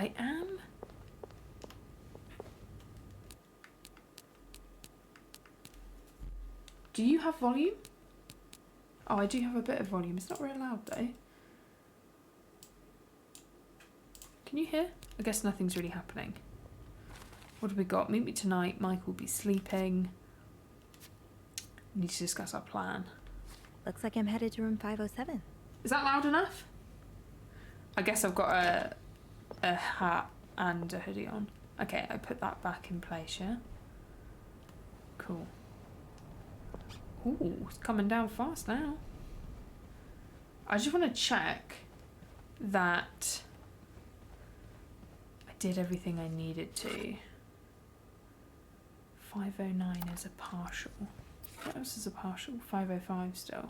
I am. Do you have volume? Oh, I do have a bit of volume. It's not very loud though. Can you hear? I guess nothing's really happening. What have we got? Meet me tonight. Mike will be sleeping. We need to discuss our plan. Looks like I'm headed to room 507. Is that loud enough? I guess I've got a hat and a hoodie on. Okay, I put that back in place, yeah? Cool. Ooh, it's coming down fast now. I just want to check that I did everything I needed to. 509 is a partial. What else is a partial? 505 still.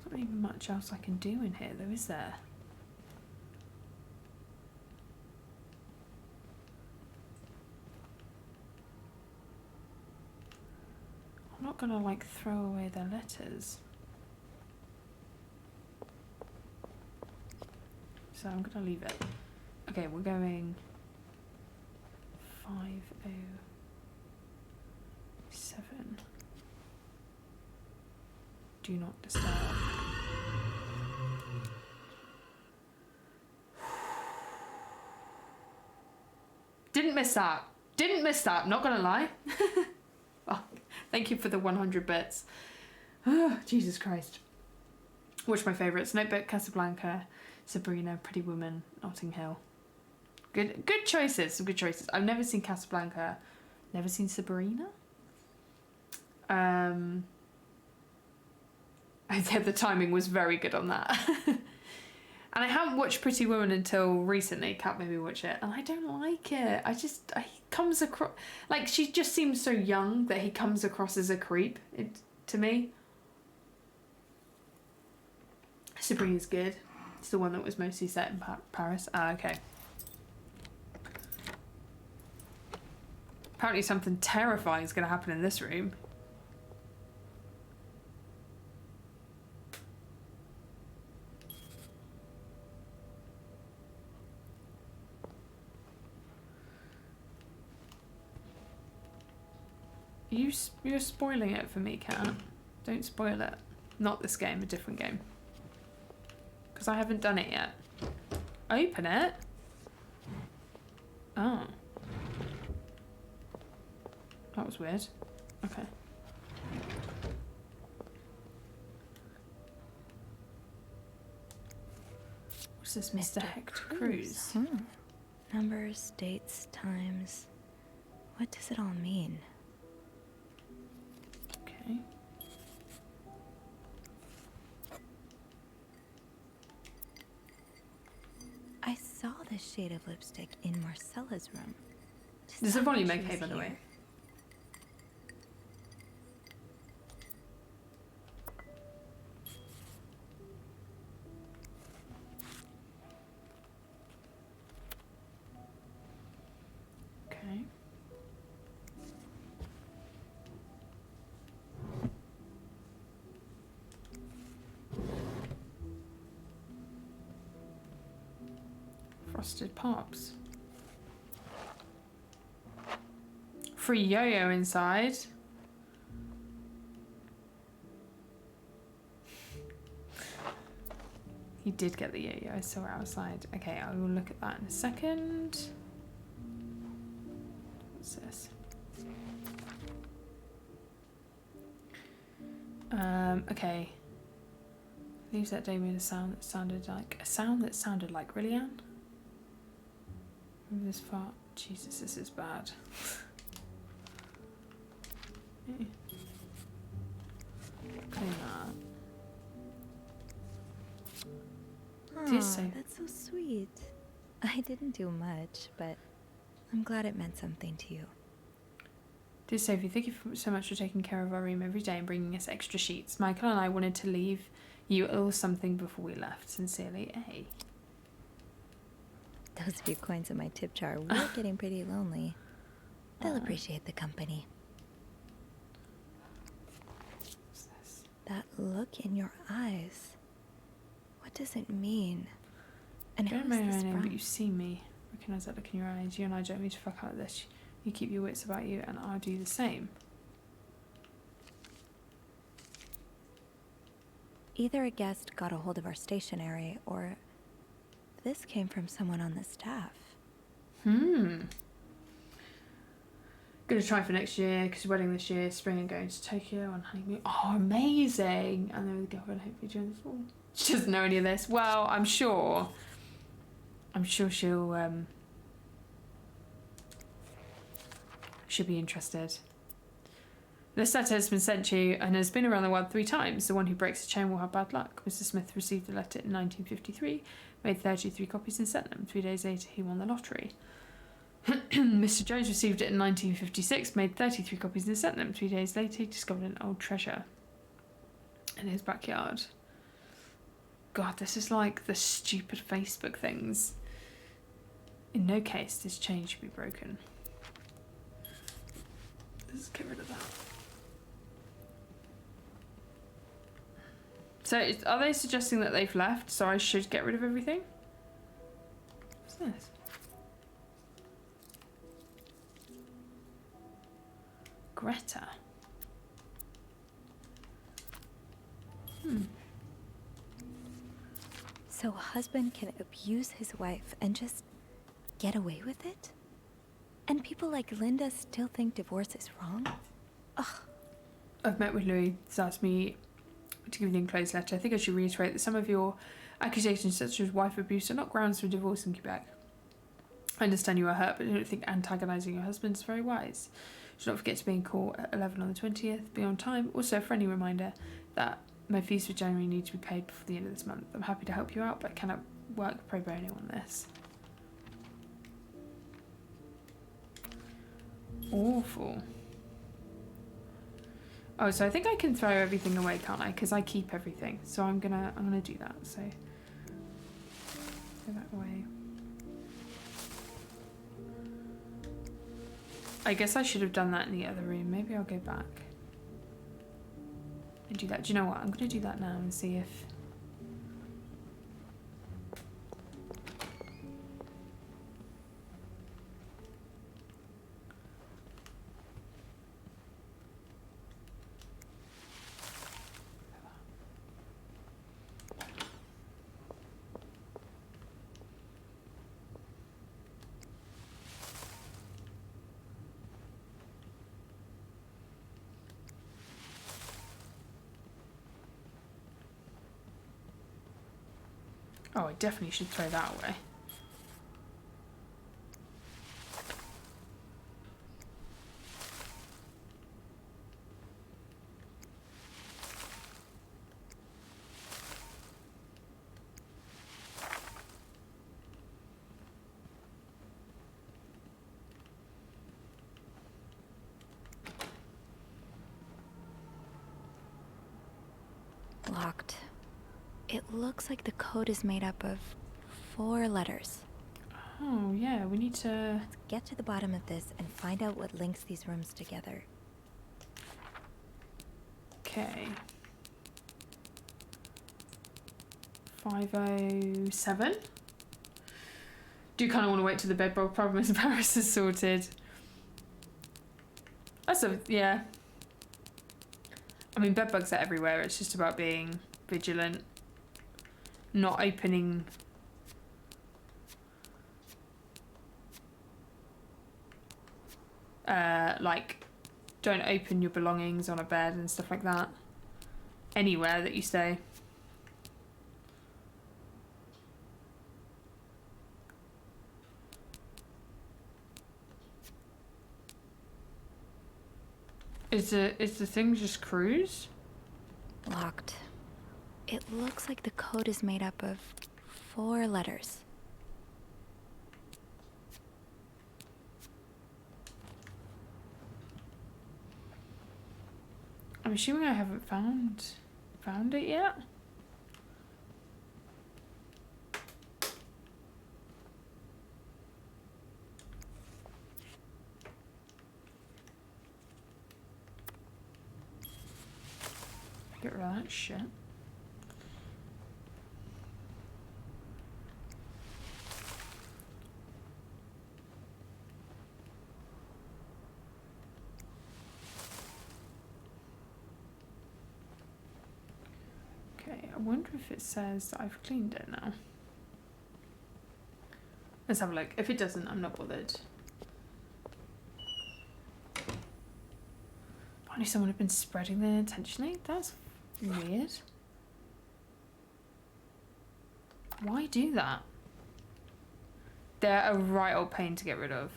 There's not even much else I can do in here though, is there? I'm not gonna like throw away their letters. So I'm gonna leave it. Okay, we're going 507. Do not disturb. Didn't miss that. Didn't miss that, not gonna lie. Oh, thank you for the 100 bits. Oh, Jesus Christ. Which are my favourites? Notebook, Casablanca, Sabrina, Pretty Woman, Notting Hill. Good choices, some good choices. I've never seen Casablanca, never seen Sabrina. The timing was very good on that. And I haven't watched Pretty Woman until recently. Kat made me watch it, and I don't like it. He comes across like she just seems so young that he comes across as a creep to me. Sabrina's good. It's the one that was mostly set in Paris. Ah, okay. Apparently something terrifying is going to happen in this room. You're spoiling it for me, Kat. Don't spoil it. Not this game, a different game. Because I haven't done it yet. Open it? Oh. That was weird. Okay. What's this, Mr. Hector Cruz? Numbers, dates, times. What does it all mean? Okay. I saw this shade of lipstick in Marcella's room. There's a volume okay, by the way. Okay. Frosted Pops. Free yo-yo inside. He did get the yo-yo, I saw it outside. Okay, I will look at that in a second. What's this? Okay. Leaves that day with a sound that sounded like really, Anne? Remove this fart. Jesus, this is bad. Clean that. That's so sweet. I didn't do much, but I'm glad it meant something to you. Dear Sophie, thank you so much for taking care of our room every day and bringing us extra sheets. Michael and I wanted to leave you a little something before we left. Sincerely, A. Those few coins in my tip jar were getting pretty lonely. They'll appreciate the company. What's this? That look in your eyes. What What does it mean? And Don't who's know this my name, from? but you see me. Recognise that look in your eyes. You and I don't need to fuck out of this. You keep your wits about you, and I'll do the same. Either a guest got a hold of our stationery, or this came from someone on the staff. Gonna try for next year, because wedding this year, spring and going to Tokyo on honeymoon. Oh, amazing! And then with the girlfriend, hopefully during the fall. She doesn't know any of this. Well, I'm sure she'll be interested. This letter has been sent to you and has been around the world 3 times. The one who breaks the chain will have bad luck. Mr. Smith received the letter in 1953, made 33 copies and sent them. 3 days later, he won the lottery. Mr. Jones received it in 1956, made 33 copies and sent them. 3 days later, he discovered an old treasure in his backyard. God, this is like the stupid Facebook things. In no case, this chain should be broken. Let's get rid of that. So, are they suggesting that they've left, so I should get rid of everything? What's this? Greta. So a husband can abuse his wife and just get away with it? And people like Linda still think divorce is wrong? Ugh. I've met with Louis. He's asked me to give the enclosed letter. I think I should reiterate that some of your accusations, such as wife abuse, are not grounds for divorce in Quebec. I understand you are hurt, but I don't think antagonising your husband is very wise. Do not forget to be in court at 11 on the 20th. Be on time. Also, a friendly reminder that my fees for January need to be paid before the end of this month. I'm happy to help you out, but I cannot work pro bono on this. Awful. Oh, so I think I can throw everything away, can't I? Because I keep everything. So I'm gonna do that. So throw that away. I guess I should have done that in the other room. Maybe I'll go back and do that. Do you know what? I'm gonna do that now and see if. Oh, I definitely should throw that away. Locked. It looks like the code is made up of 4 letters. Oh, yeah, we need to... Let's get to the bottom of this and find out what links these rooms together. Okay. 507. Do kind of want to wait till the bedbug problem in Paris is sorted. That's yeah. I mean, bedbugs are everywhere. It's just about being vigilant. Not opening... like, don't open your belongings on a bed and stuff like that. Anywhere that you stay. Is the thing just cruise? Locked. It looks like the code is made up of 4 letters. I'm assuming I haven't found it yet. Get rid of that shit. wonder if it says that I've cleaned it now. Let's have a look. If it doesn't, I'm not bothered. Apparently someone had been spreading them intentionally. That's weird. Why do that? They're a right old pain to get rid of.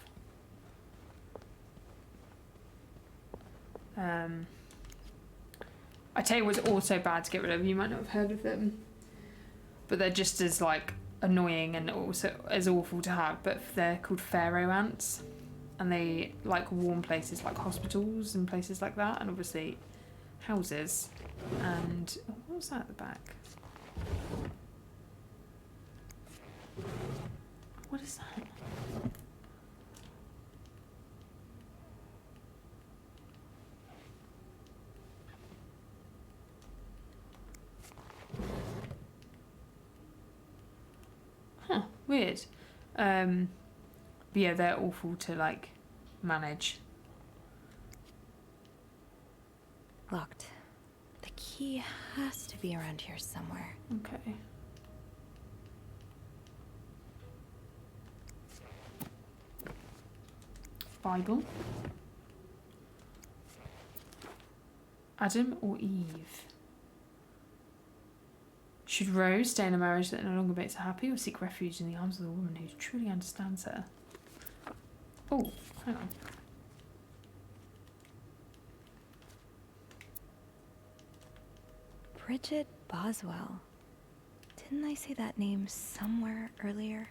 I tell you what's also bad to get rid of. You might not have heard of them, but they're just as like annoying and also as awful to have. But they're called pharaoh ants, and they like warm places like hospitals and places like that, and obviously houses. And oh, what was that at the back? What is that? Huh, weird. But yeah, they're awful to like manage. Locked. The key has to be around here somewhere. Okay. Bible. Adam or Eve? Should Rose stay in a marriage that no longer makes her happy, or seek refuge in the arms of the woman who truly understands her? Oh, hang on. Bridget Boswell. Didn't I say that name somewhere earlier?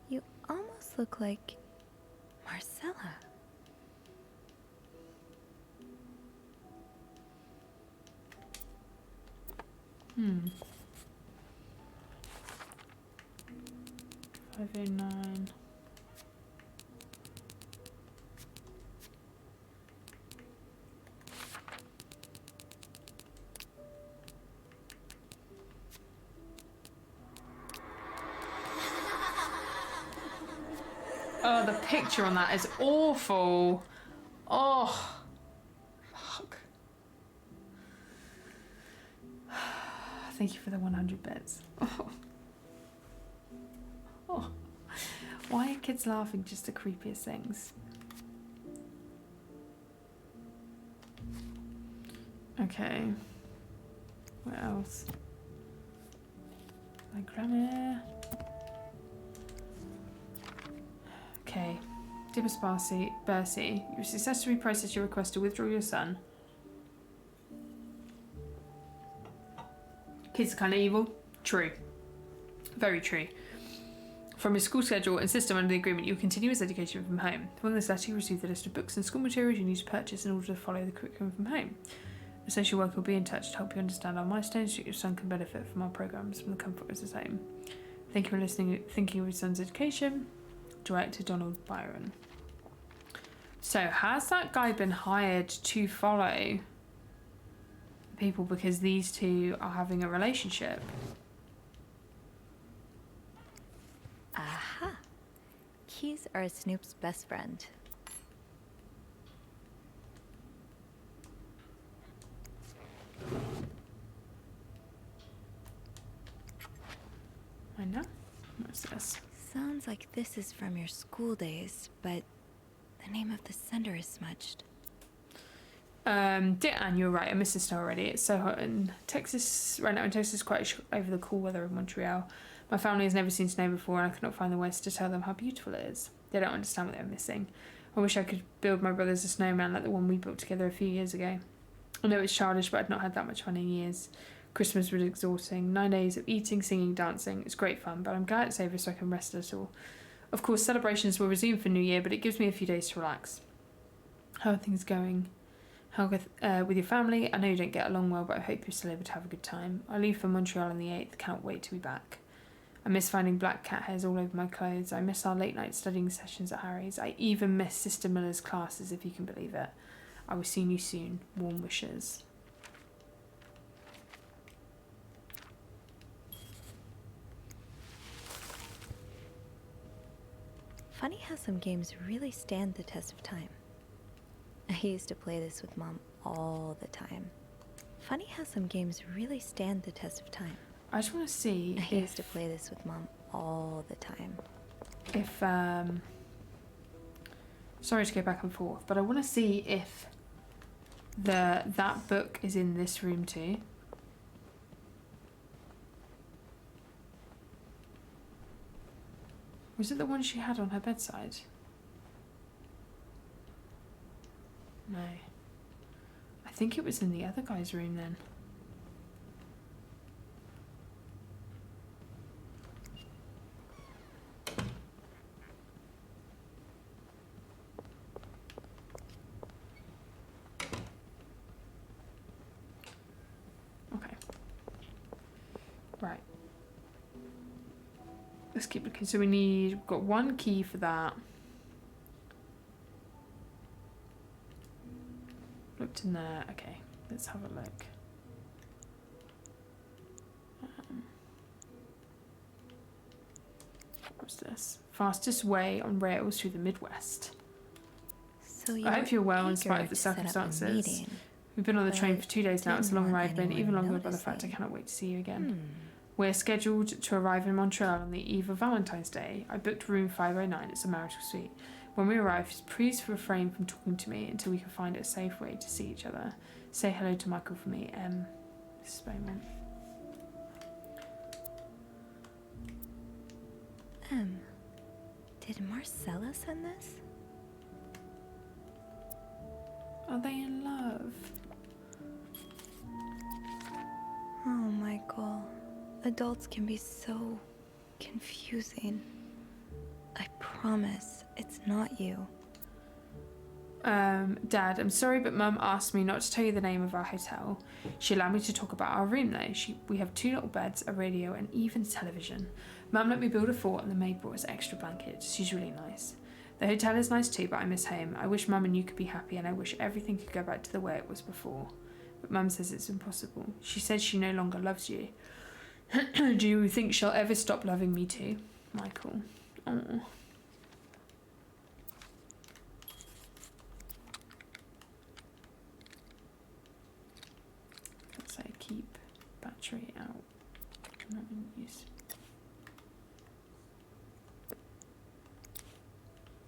You almost look like Marcella. Hmm. 509. Oh, the picture on that is awful. Oh. Fuck. Thank you for the 100 bits. Oh. Oh. Why are kids laughing just the creepiest things? Okay. What else? My grandma. Okay. Dear Miss Bercy, you successfully processed your request to withdraw your son. Kids are kind of evil. True. Very true. From his school schedule and system under the agreement, you will continue his education from home. From this letter, you receive the list of books and school materials you need to purchase in order to follow the curriculum from home. A social worker will be in touch to help you understand our milestones so your son can benefit from our programs from the comfort of his home. Thank you for thinking of his son's education. Director Donald Byron. So, has that guy been hired to follow people because these two are having a relationship? Aha! Keys are Snoop's best friend. I know. What's this? Sounds like this is from your school days, but the name of the sender is smudged. Dear Anne, you're right. I missed this snow already. It's so hot in Texas. Right now in Texas, quite over the cool weather of Montreal. My family has never seen snow before, and I cannot find the words to tell them how beautiful it is. They don't understand what they're missing. I wish I could build my brothers a snowman like the one we built together a few years ago. I know it's childish, but I've not had that much fun in years. Christmas was exhausting. 9 days of eating, singing, dancing. It's great fun, but I'm glad it's over so I can rest a little. Of course, celebrations will resume for New Year, but it gives me a few days to relax. How are things going How with your family? I know you don't get along well, but I hope you're still able to have a good time. I leave for Montreal on the 8th. Can't wait to be back. I miss finding black cat hairs all over my clothes. I miss our late night studying sessions at Harry's. I even miss Sister Miller's classes, if you can believe it. I will see you soon. Warm wishes. Funny how some games really stand the test of time. I used to play this with Mom all the time. Funny how some games really stand the test of time. I just want to see I used to play this with Mom all the time. If, sorry to go back and forth, but I want to see if that book is in this room too. Was it the one she had on her bedside? No. I think it was in the other guy's room then. Okay. Right. Let's keep looking. So we've got one key for that. Looked in there. Okay, let's have a look. What's this? Fastest way on rails through the Midwest. So I hope you're well in spite of the circumstances. We've been on the train for 2 days now. It's a long ride, but even longer by the fact I cannot wait to see you again. We're scheduled to arrive in Montreal on the eve of Valentine's Day. I booked room 509. It's a marital suite. When we arrive, please refrain from talking to me until we can find a safe way to see each other. Say hello to Michael for me, Mrs. Bowman. Did Marcella send this? Are they in love? Oh, Michael. Adults can be so confusing. I promise it's not you. Dad, I'm sorry, but Mum asked me not to tell you the name of our hotel. She allowed me to talk about our room though. We have 2 little beds, a radio, and even a television. Mum let me build a fort and the maid brought us extra blankets. She's really nice. The hotel is nice too, but I miss home. I wish Mum and you could be happy, and I wish everything could go back to the way it was before. But Mum says it's impossible. She says she no longer loves you. Do you think she'll ever stop loving me too? Michael. Oh. Let's say keep battery out. Not in use.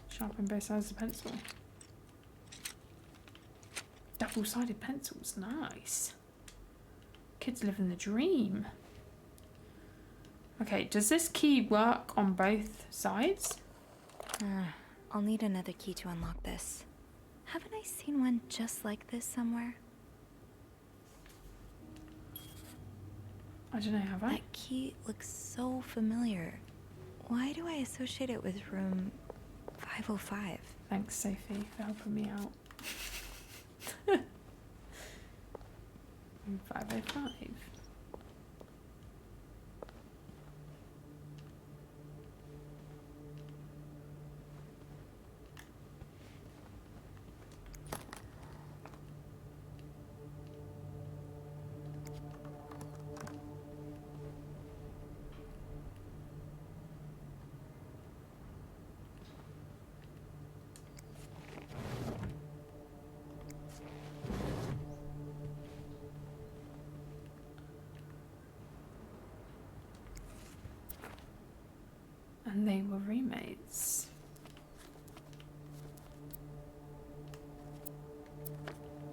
Sharpen both sides of the pencil. Double-sided pencils, nice. Kids living the dream. Okay, does this key work on both sides? I'll need another key to unlock this. Haven't I seen one just like this somewhere? I don't know, have I? That key looks so familiar. Why do I associate it with room 505? Thanks, Sophie, for helping me out. 505. And they were roommates.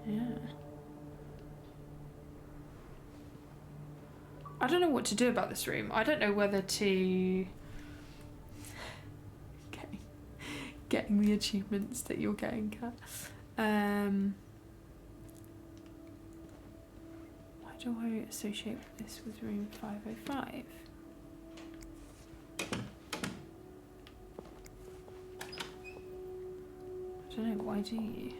Yeah. I don't know what to do about this room. I don't know whether to... Getting the achievements that you're getting, Kat. Why do I associate this with room 505? I don't know, why do you?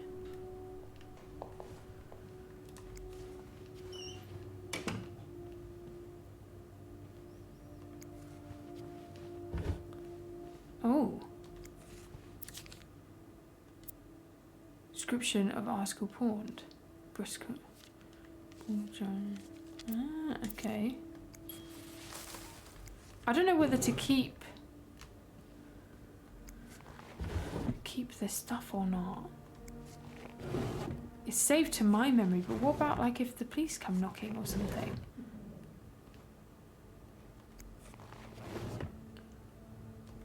Description of article pawned. Briscoe. Ah, okay. I don't know whether to keep this stuff or not. It's saved to my memory, but what about like if the police come knocking or something?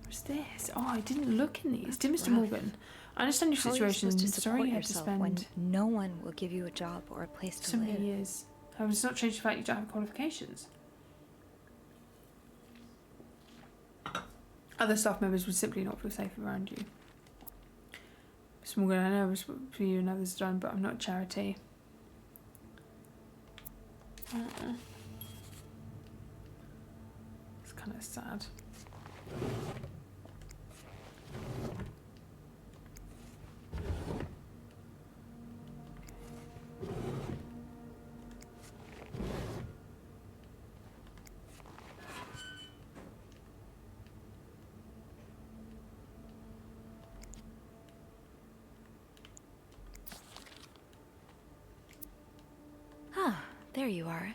What's this? Oh, I didn't look in these. Dear Mr. Morgan, I understand your situation. Sorry you have to spend when no one will give you a job or a place to so live. many years. However, it's not changed the fact you don't have qualifications. Other staff members would simply not feel safe around you. Mr. Morgan, I know it's for you and others done, but I'm not a charity. It's kind of sad. There you are.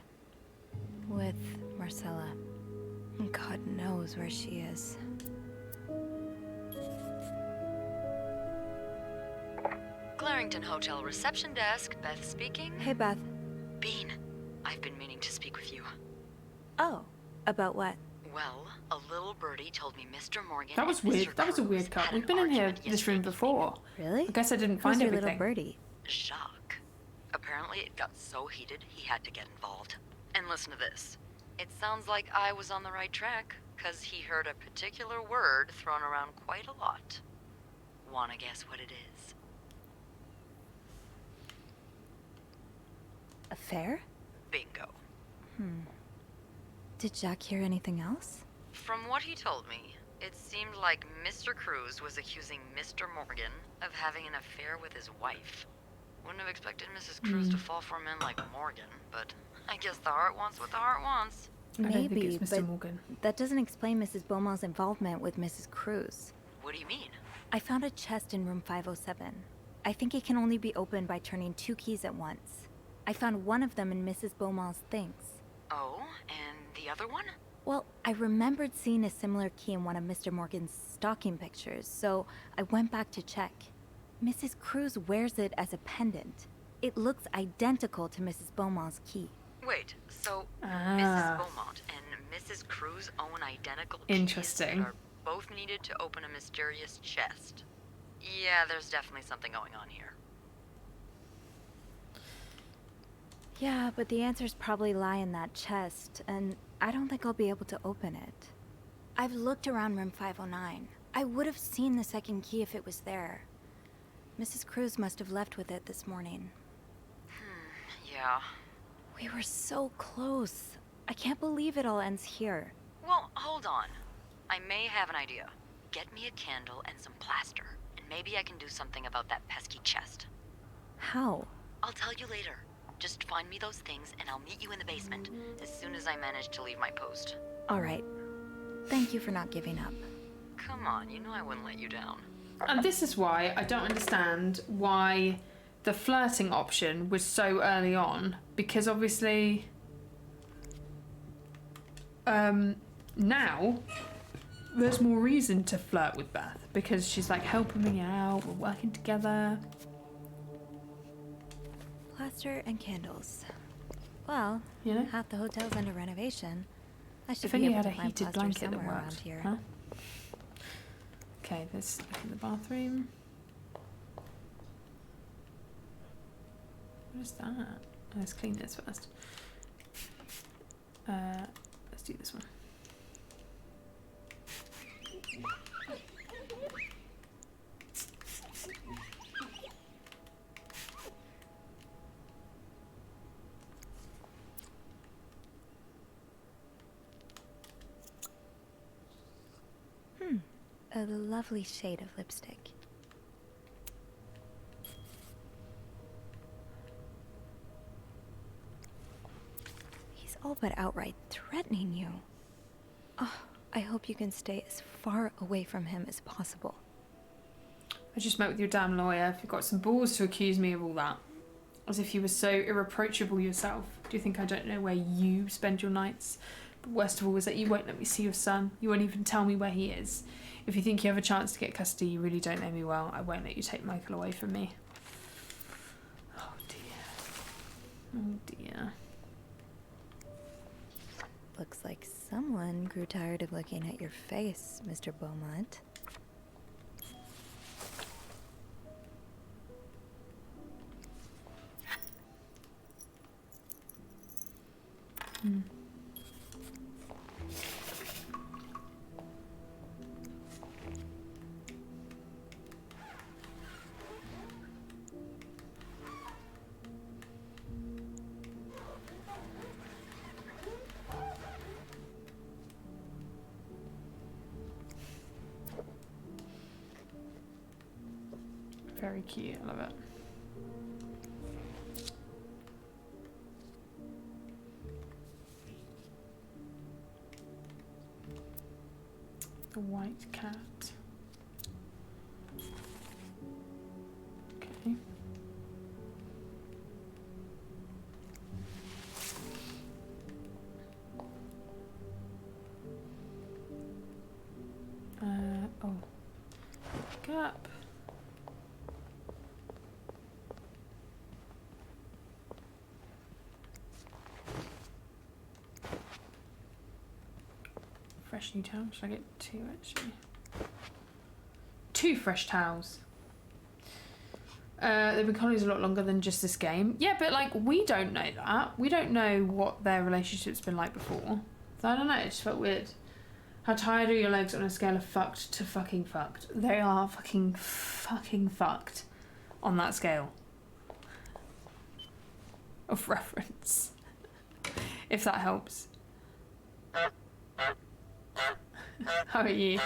With Marcella. God knows where she is. Clarington Hotel reception desk, Beth speaking. Hey, Beth. Bean, I've been meaning to speak with you. Oh, about what? Well, a little birdie told me Mr. Morgan. That was and Mr. weird. That was a Cruz weird cut. had We've an been in here, argument this room yesterday before. Really? I guess I didn't Who's find your everything. little birdie? Jacques. Apparently it got so heated he had to get involved. And listen to this. It sounds like I was on the right track, 'cause he heard a particular word thrown around quite a lot. Wanna guess what it is? Affair? Bingo. Did Jack hear anything else? From what he told me, it seemed like Mr. Cruz was accusing Mr. Morgan of having an affair with his wife. Wouldn't have expected Mrs. Cruz to fall for a man like Morgan, but I guess the heart wants what the heart wants. I don't think Maybe, it's Mr. but Morgan. that doesn't explain Mrs. Beaumont's involvement with Mrs. Cruz. What do you mean? I found a chest in room 507. I think it can only be opened by turning 2 keys at once. I found one of them in Mrs. Beaumont's things. Oh, and the other one? Well, I remembered seeing a similar key in one of Mr. Morgan's stocking pictures, so I went back to check. Mrs. Cruz wears it as a pendant. It looks identical to Mrs. Beaumont's key. Wait, so Mrs. Beaumont and Mrs. Cruz own identical keys Interesting. that are both needed to open a mysterious chest. Yeah, there's definitely something going on here. Yeah, but the answers probably lie in that chest, and I don't think I'll be able to open it. I've looked around room 509. I would have seen the second key if it was there. Mrs. Cruz must have left with it this morning. Yeah. We were so close. I can't believe it all ends here. Well, hold on. I may have an idea. Get me a candle and some plaster, and maybe I can do something about that pesky chest. How? I'll tell you later. Just find me those things, and I'll meet you in the basement as soon as I manage to leave my post. All right. Thank you for not giving up. Come on, you know I wouldn't let you down. And this is why I don't understand why the flirting option was so early on, because obviously now there's more reason to flirt with Beth because she's like helping me out, we're working together. Plaster and candles. Well, You know? half the hotel's under renovation. I should If be only you able had a to find heated plaster blanket that somewhere around worked. here. Huh? Okay, let's look in the bathroom. What is that? Let's clean this first. Let's do this one. A lovely shade of lipstick. He's all but outright threatening you. Oh, I hope you can stay as far away from him as possible. I just met with your damn lawyer. You've got some balls to accuse me of all that. As if you were so irreproachable yourself. Do you think I don't know where you spend your nights? But worst of all is that you won't let me see your son. You won't even tell me where he is. If you think you have a chance to get custody, you really don't know me well. I won't let you take Michael away from me. Oh dear. Oh dear. Looks like someone grew tired of looking at your face, Mr. Beaumont. Hmm. Very cute, I love it. The white cat. Okay. Oh. Gap. Fresh new towels. Should I get 2 actually? 2 fresh towels. They've been colonies a lot longer than just this game. Yeah, but like we don't know that. We don't know what their relationship's been like before. So I don't know, it just felt weird. How tired are your legs on a scale of fucked to fucking fucked? They are fucking fucked on that scale of reference. If that helps. How are you?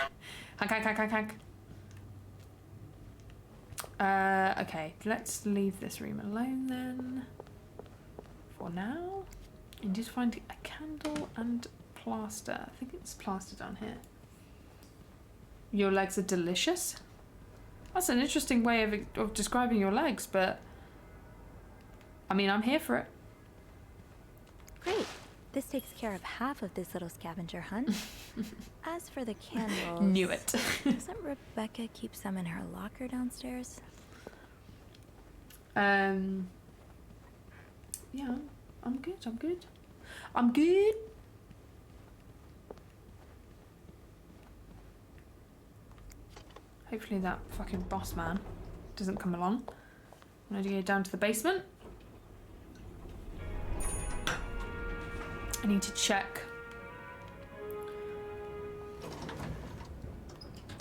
Hank. Okay, let's leave this room alone then. For now. And just find a candle and plaster. I think it's plaster down here. Your legs are delicious? That's an interesting way of describing your legs, but I mean, I'm here for it. Great. This takes care of half of this little scavenger hunt. As for the candles... Knew it. Doesn't Rebecca keep some in her locker downstairs? Yeah, I'm good. Hopefully that fucking boss man doesn't come along. I'm gonna go down to the basement. I need to check.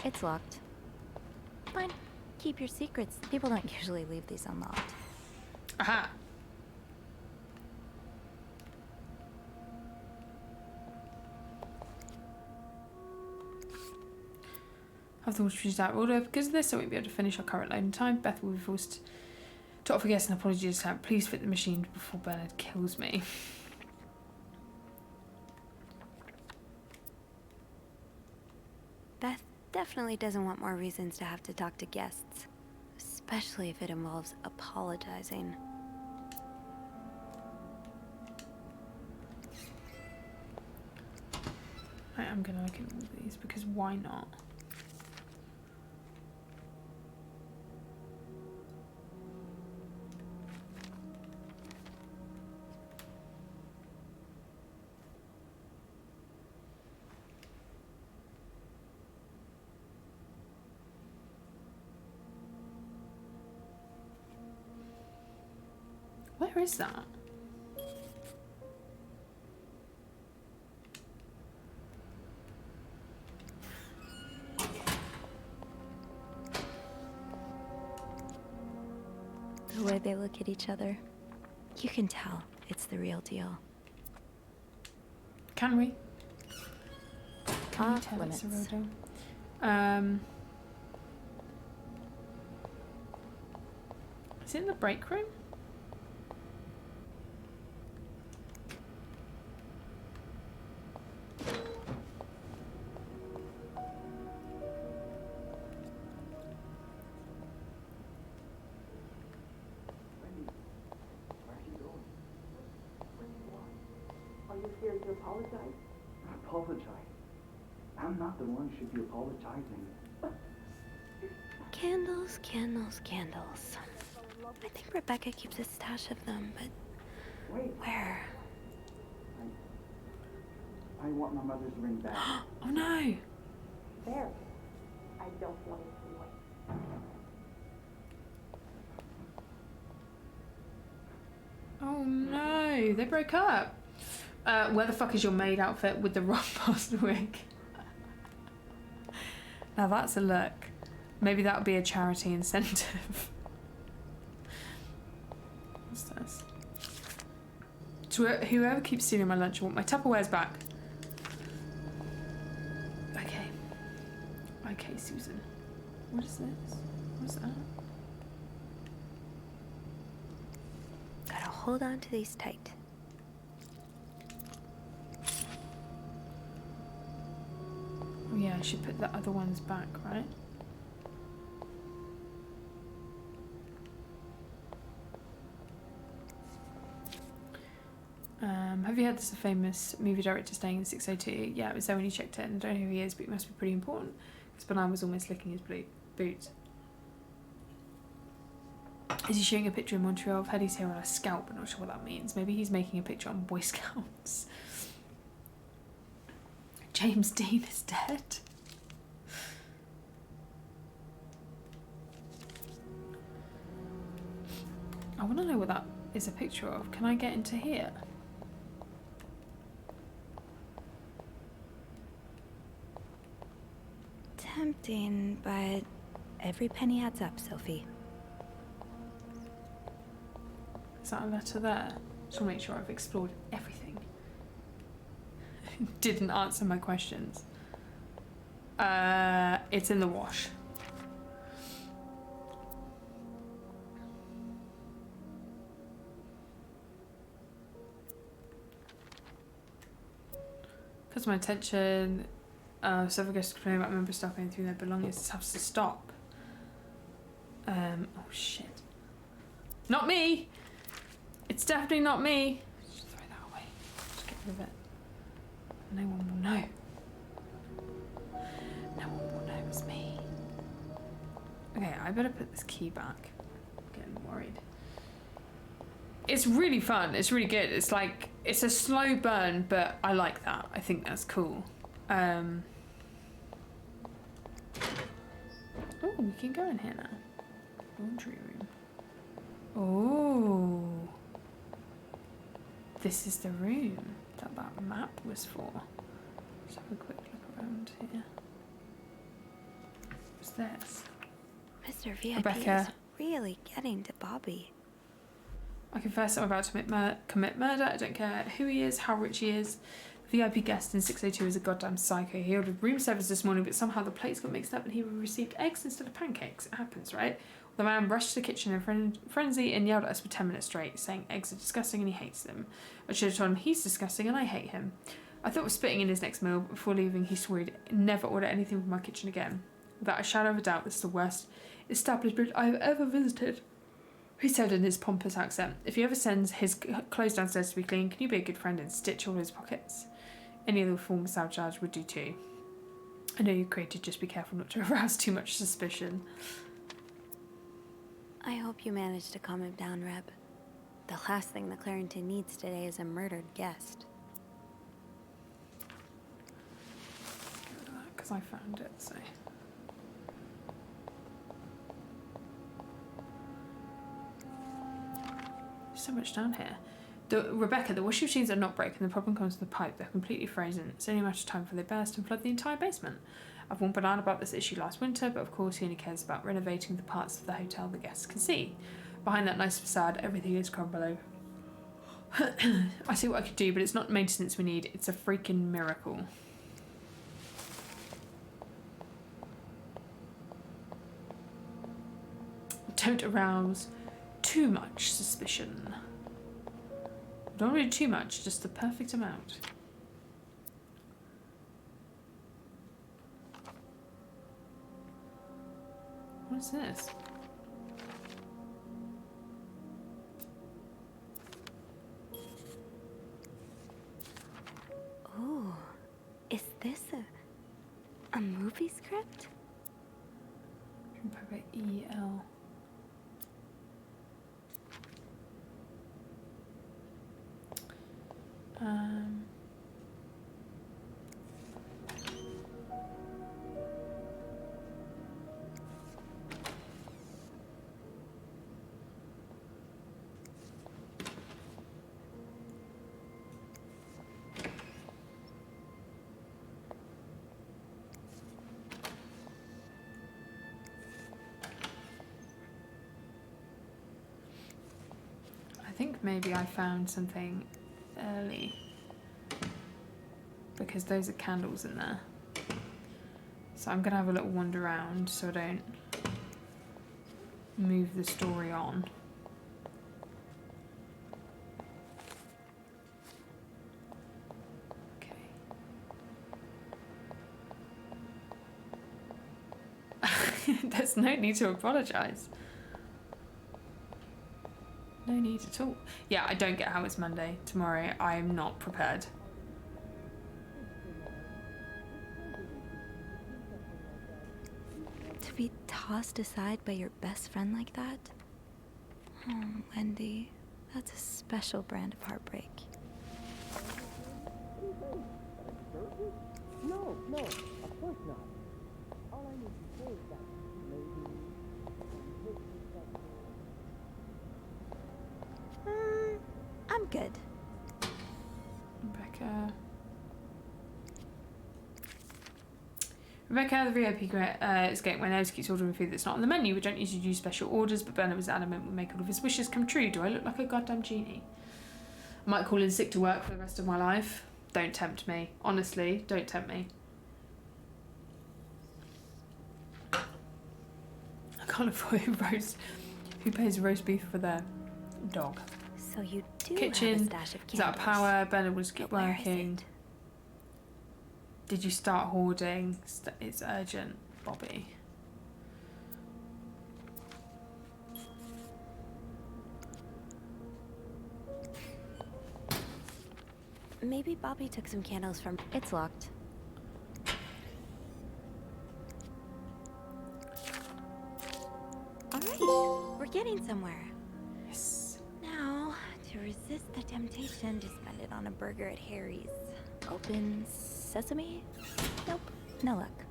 It's locked. Fine. Keep your secrets. People don't usually leave these unlocked. Aha. Have the water out of order. Because of this, I won't be able to finish our current loading time. Beth will be forced to offer guests an apology this time. Please fit the machine before Bernard kills me. Beth definitely doesn't want more reasons to have to talk to guests. Especially if it involves apologizing. I am going to look at all these because why not? Where is that? The way they look at each other, you can tell it's the real deal. Can we? Can we Off tell it's a real limits. deal? Is it in the break room? you scared to apologize? Apologize? I'm not the one who should be apologizing. Candles, candles, candles. I think Rebecca keeps a stash of them, but Wait, where? I want my mother's ring back. Oh no! There. I don't want it to wait. Oh no, they broke up. Where the fuck is your maid outfit with the rock past wig? Now that's a look. Maybe that would be a charity incentive. What's this? To whoever keeps stealing my lunch, I want my Tupperwares back. Okay. Okay, Susan. What is this? What's that? Gotta hold on to these tight. Oh yeah, I should put the other ones back, right? Have you heard there's a famous movie director staying in 602? Yeah, it was there when you checked in. I don't know who he is, but he must be pretty important. Because Bernard was almost licking his boots. Is he showing a picture in Montreal? I've heard he's here on a scout, but not sure what that means. Maybe he's making a picture on Boy Scouts. James Dean is dead. I want to know what that is a picture of. Can I get into here? Tempting, but every penny adds up, Sophie. Is that a letter there? Just want to make sure I've explored everything. Didn't answer my questions. It's in the wash. Caught my attention. Several guests complaining about members stuff going through their belongings. This has to stop. Oh shit. Not me! It's definitely not me! Just throw that away. Just get rid of it. No one will know. No one will know it's me. Okay, I better put this key back. I'm getting worried. It's really fun. It's really good. It's like, it's a slow burn, but I like that. I think that's cool. Oh, we can go in here now. Laundry room. Oh. This is the room that map was for. Let's have a quick look around here. What's this? Mr. VIP Rebecca. is really getting to Bobby. I confess I'm about to commit murder. I don't care who he is, how rich he is. The VIP guest in 602 is a goddamn psycho. He ordered room service this morning, but somehow the plates got mixed up and he received eggs instead of pancakes. It happens, right? The man rushed to the kitchen in frenzy and yelled at us for 10 minutes straight, saying eggs are disgusting and he hates them. I should have told him he's disgusting and I hate him. I thought of spitting in his next meal, but before leaving he swore he'd never order anything from my kitchen again. Without a shadow of a doubt, this is the worst establishment I have ever visited. He said in his pompous accent, if he ever sends his clothes downstairs to be clean, can you be a good friend and stitch all his pockets? Any other form of sabotage would do too. I know you're created, just be careful not to arouse too much suspicion. I hope you managed to calm him down, Reb. The last thing the Clarington needs today is a murdered guest. Because I found it, so... So much down here. Rebecca, the washing machines are not broken. The problem comes with the pipe. They're completely frozen. It's only a matter of time before they burst and flood the entire basement. I've warned Bernard about this issue last winter, but of course he only cares about renovating the parts of the hotel the guests can see. Behind that nice facade, everything is crumbling. I see what I could do, but it's not maintenance we need. It's a freaking miracle. Don't arouse too much suspicion. Don't really too much, just the perfect amount. What is this? A movie script? Paper E-L. I think maybe I found something early because those are candles in there. So I'm gonna have a little wander around so I don't move the story on. Okay. There's no need to apologise. No need at all. Yeah, I don't get how it's Monday. Tomorrow, I am not prepared. To be tossed aside by your best friend like that? Oh, Wendy, that's a special brand of heartbreak. No, of course not. All I need to say is that maybe I'm good. Rebecca, the VIP is getting my nose, keeps ordering food that's not on the menu. We don't usually do special orders, but Bernard was adamant we'll make all of his wishes come true. Do I look like a goddamn genie? I might call in sick to work for the rest of my life. Don't tempt me. Honestly, don't tempt me. I can't afford roast. Who pays roast beef for their dog? So you do Kitchen. have a stash of Is that candles. power? Bernard will just keep But where is working. it? Did you start hoarding? It's urgent, Bobby. Maybe Bobby took some candles from... It's locked. Alright, we're getting somewhere. Yes. Now, to resist the temptation to spend it on a burger at Harry's. Open sesame? Nope, no luck.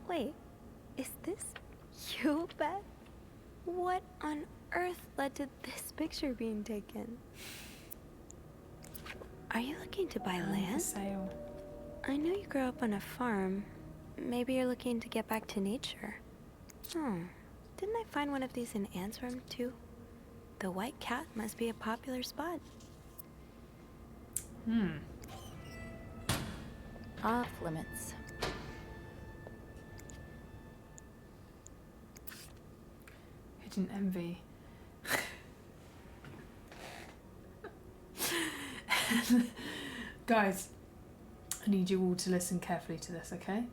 Wait, is this you, Beth? What on earth led to this picture being taken? Are you looking to buy For land? sale. I know you grew up on a farm. Maybe you're looking to get back to nature. Didn't I find one of these in Answorm, too? The White Cat must be a popular spot. Off limits. Hidden envy. Guys, I need you all to listen carefully to this, okay?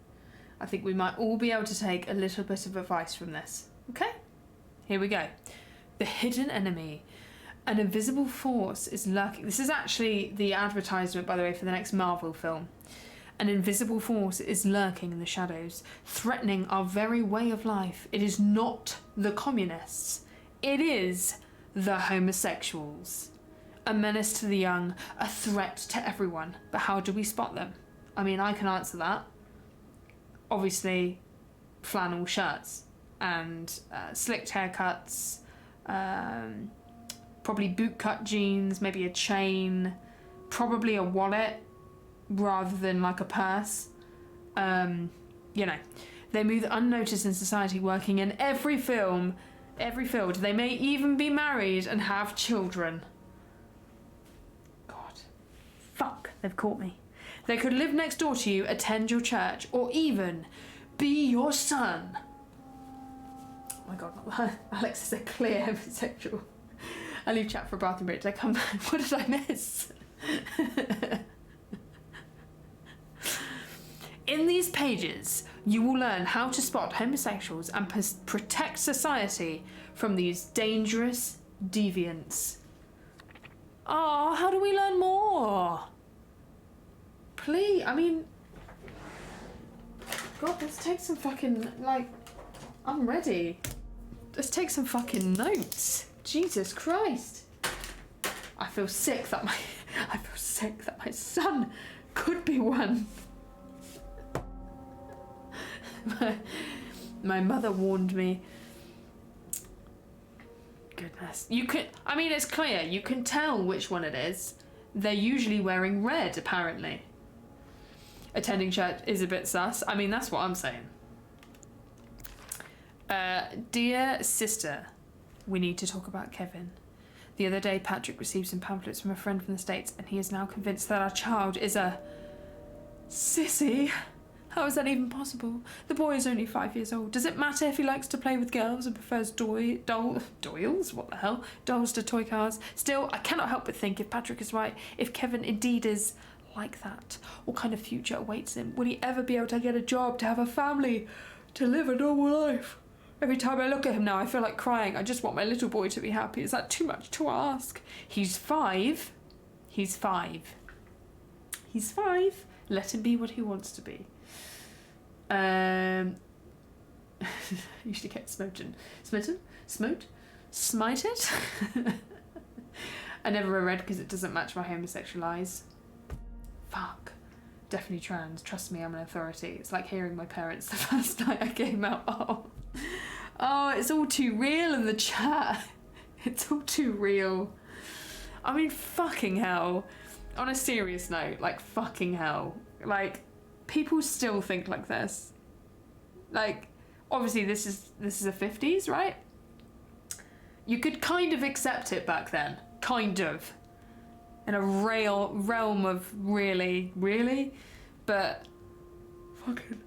I think we might all be able to take a little bit of advice from this, okay? Here we go. The hidden enemy. An invisible force is lurking. This is actually the advertisement, by the way, for the next Marvel film. An invisible force is lurking in the shadows, threatening our very way of life. It is not the communists. It is the homosexuals. A menace to the young, a threat to everyone. But how do we spot them? I mean, I can answer that. Obviously, flannel shirts and slicked haircuts, probably bootcut jeans, maybe a chain, probably a wallet rather than like a purse. You know, they move unnoticed in society, working in every field. They may even be married and have children. God. Fuck, they've caught me. They could live next door to you, attend your church, or even be your son. Oh my god, Alex is a clear homosexual. I leave chat for a bathroom break. Did I come back? What did I miss? In these pages, you will learn how to spot homosexuals and protect society from these dangerous deviants. Oh, how do we learn more? Please, I mean... God, let's take some fucking, like... I'm ready. Let's take some fucking notes. Jesus Christ. I feel sick that my... I feel sick that my son could be one. My mother warned me. Goodness. You can... I mean, it's clear. You can tell which one it is. They're usually wearing red, apparently. Attending church is a bit sus. I mean, that's what I'm saying. Dear sister, we need to talk about Kevin. The other day, Patrick received some pamphlets from a friend from the States, and he is now convinced that our child is a... sissy. How is that even possible? The boy is only 5 years old. Does it matter if he likes to play with girls and prefers doils? What the hell? Dolls to toy cars? Still, I cannot help but think if Patrick is right, if Kevin indeed is like that, what kind of future awaits him? Will he ever be able to get a job, to have a family, to live a normal life? Every time I look at him now, I feel like crying. I just want my little boy to be happy. Is that too much to ask? He's 5. He's 5. He's 5. Let him be what he wants to be. You should get smoten. Smitten? Smote? Smited? I never read because it doesn't match my homosexual eyes. Fuck. Definitely trans. Trust me, I'm an authority. It's like hearing my parents the first night I came out. Oh, it's all too real in the chat. It's all too real. I mean, fucking hell. On a serious note, like, fucking hell. Like, people still think like this. Like, obviously this is the 50s, right? You could kind of accept it back then. Kind of. In a realm of really, but fucking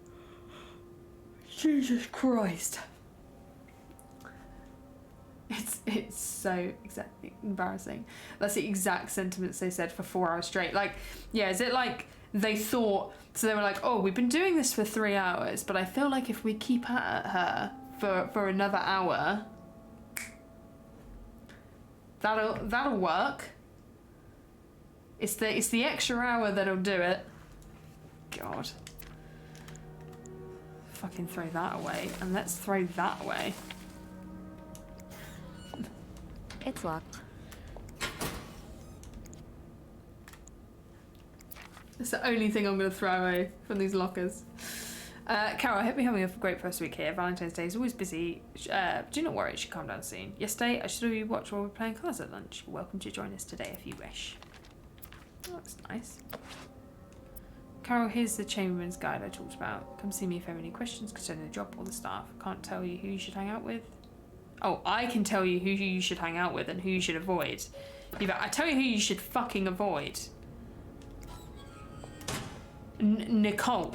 Jesus Christ. It's so embarrassing. That's the exact sentiments they said for 4 hours straight. Like, yeah, is it like they thought, so they were like, oh, we've been doing this for 3 hours, but I feel like if we keep at her for another hour, that'll work. It's the extra hour that'll do it. God. Fucking throw that away. And let's throw that away. It's locked. It's the only thing I'm going to throw away from these lockers. Carol, I hope you're having a great first week here. Valentine's Day is always busy. Do not worry, it should calm down soon. Yesterday, I should have watched while we were playing cards at lunch. You're welcome to join us today if you wish. Oh, that's nice. Carol, here's the Chamberlain's Guide I talked about. Come see me if you have any questions concerning the job or the staff. Can't tell you who you should hang out with. Oh, I can tell you who you should hang out with and who you should avoid. I tell you who you should fucking avoid. Nicole.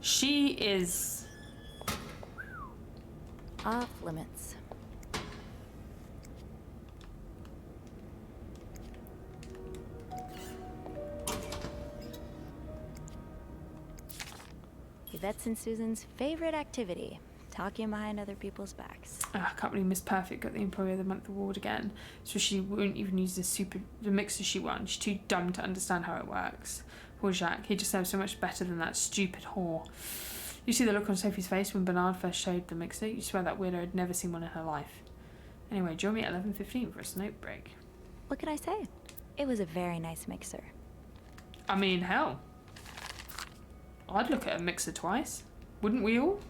She is... off limits. Yvette's and Susan's favorite activity. Talking behind other people's backs. I can't believe Miss Perfect got the Employee of the Month award again. So she won't even use the mixer she won. She's too dumb to understand how it works. Poor Jacques. He deserves so much better than that stupid whore. You see the look on Sophie's face when Bernard first showed the mixer? You swear that weirdo had never seen one in her life. Anyway, join me at 11:15 for a smoke break. What could I say? It was a very nice mixer. I mean, hell. I'd look at a mixer twice. Wouldn't we all?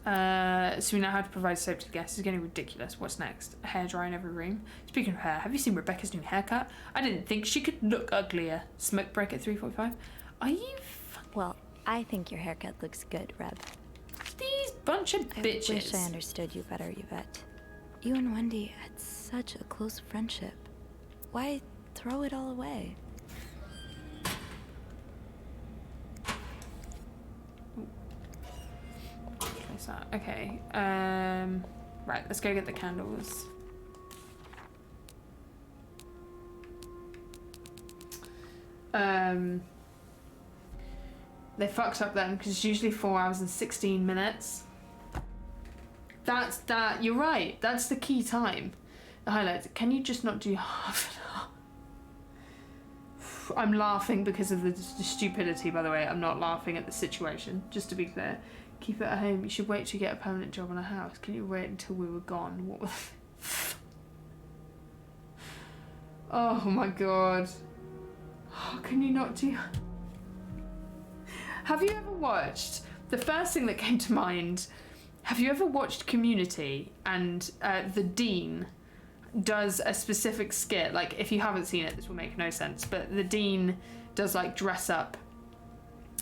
So we know how to provide soap to the guests. It's getting ridiculous. What's next? A hairdryer in every room. Speaking of hair, have you seen Rebecca's new haircut? I didn't think she could look uglier. Smoke break at 3:45. Are you Well, I think your haircut looks good, Reb. These bunch of bitches. I wish I understood you better, Yvette. You and Wendy had such a close friendship. Why throw it all away? Okay, right, let's go get the candles. They fucked up then, because it's usually 4 hours and 16 minutes. You're right, that's the key time. highlights. Can you just not do half an hour? I'm laughing because of the stupidity, by the way. I'm not laughing at the situation, just to be clear. Keep it at home. You should wait to get a permanent job on a house. Can you wait until we were gone? What was... Oh my god. Oh, can you not do... Have you ever watched... The first thing that came to mind... Have you ever watched Community and the Dean does a specific skit? Like, if you haven't seen it, this will make no sense, but the Dean does like dress up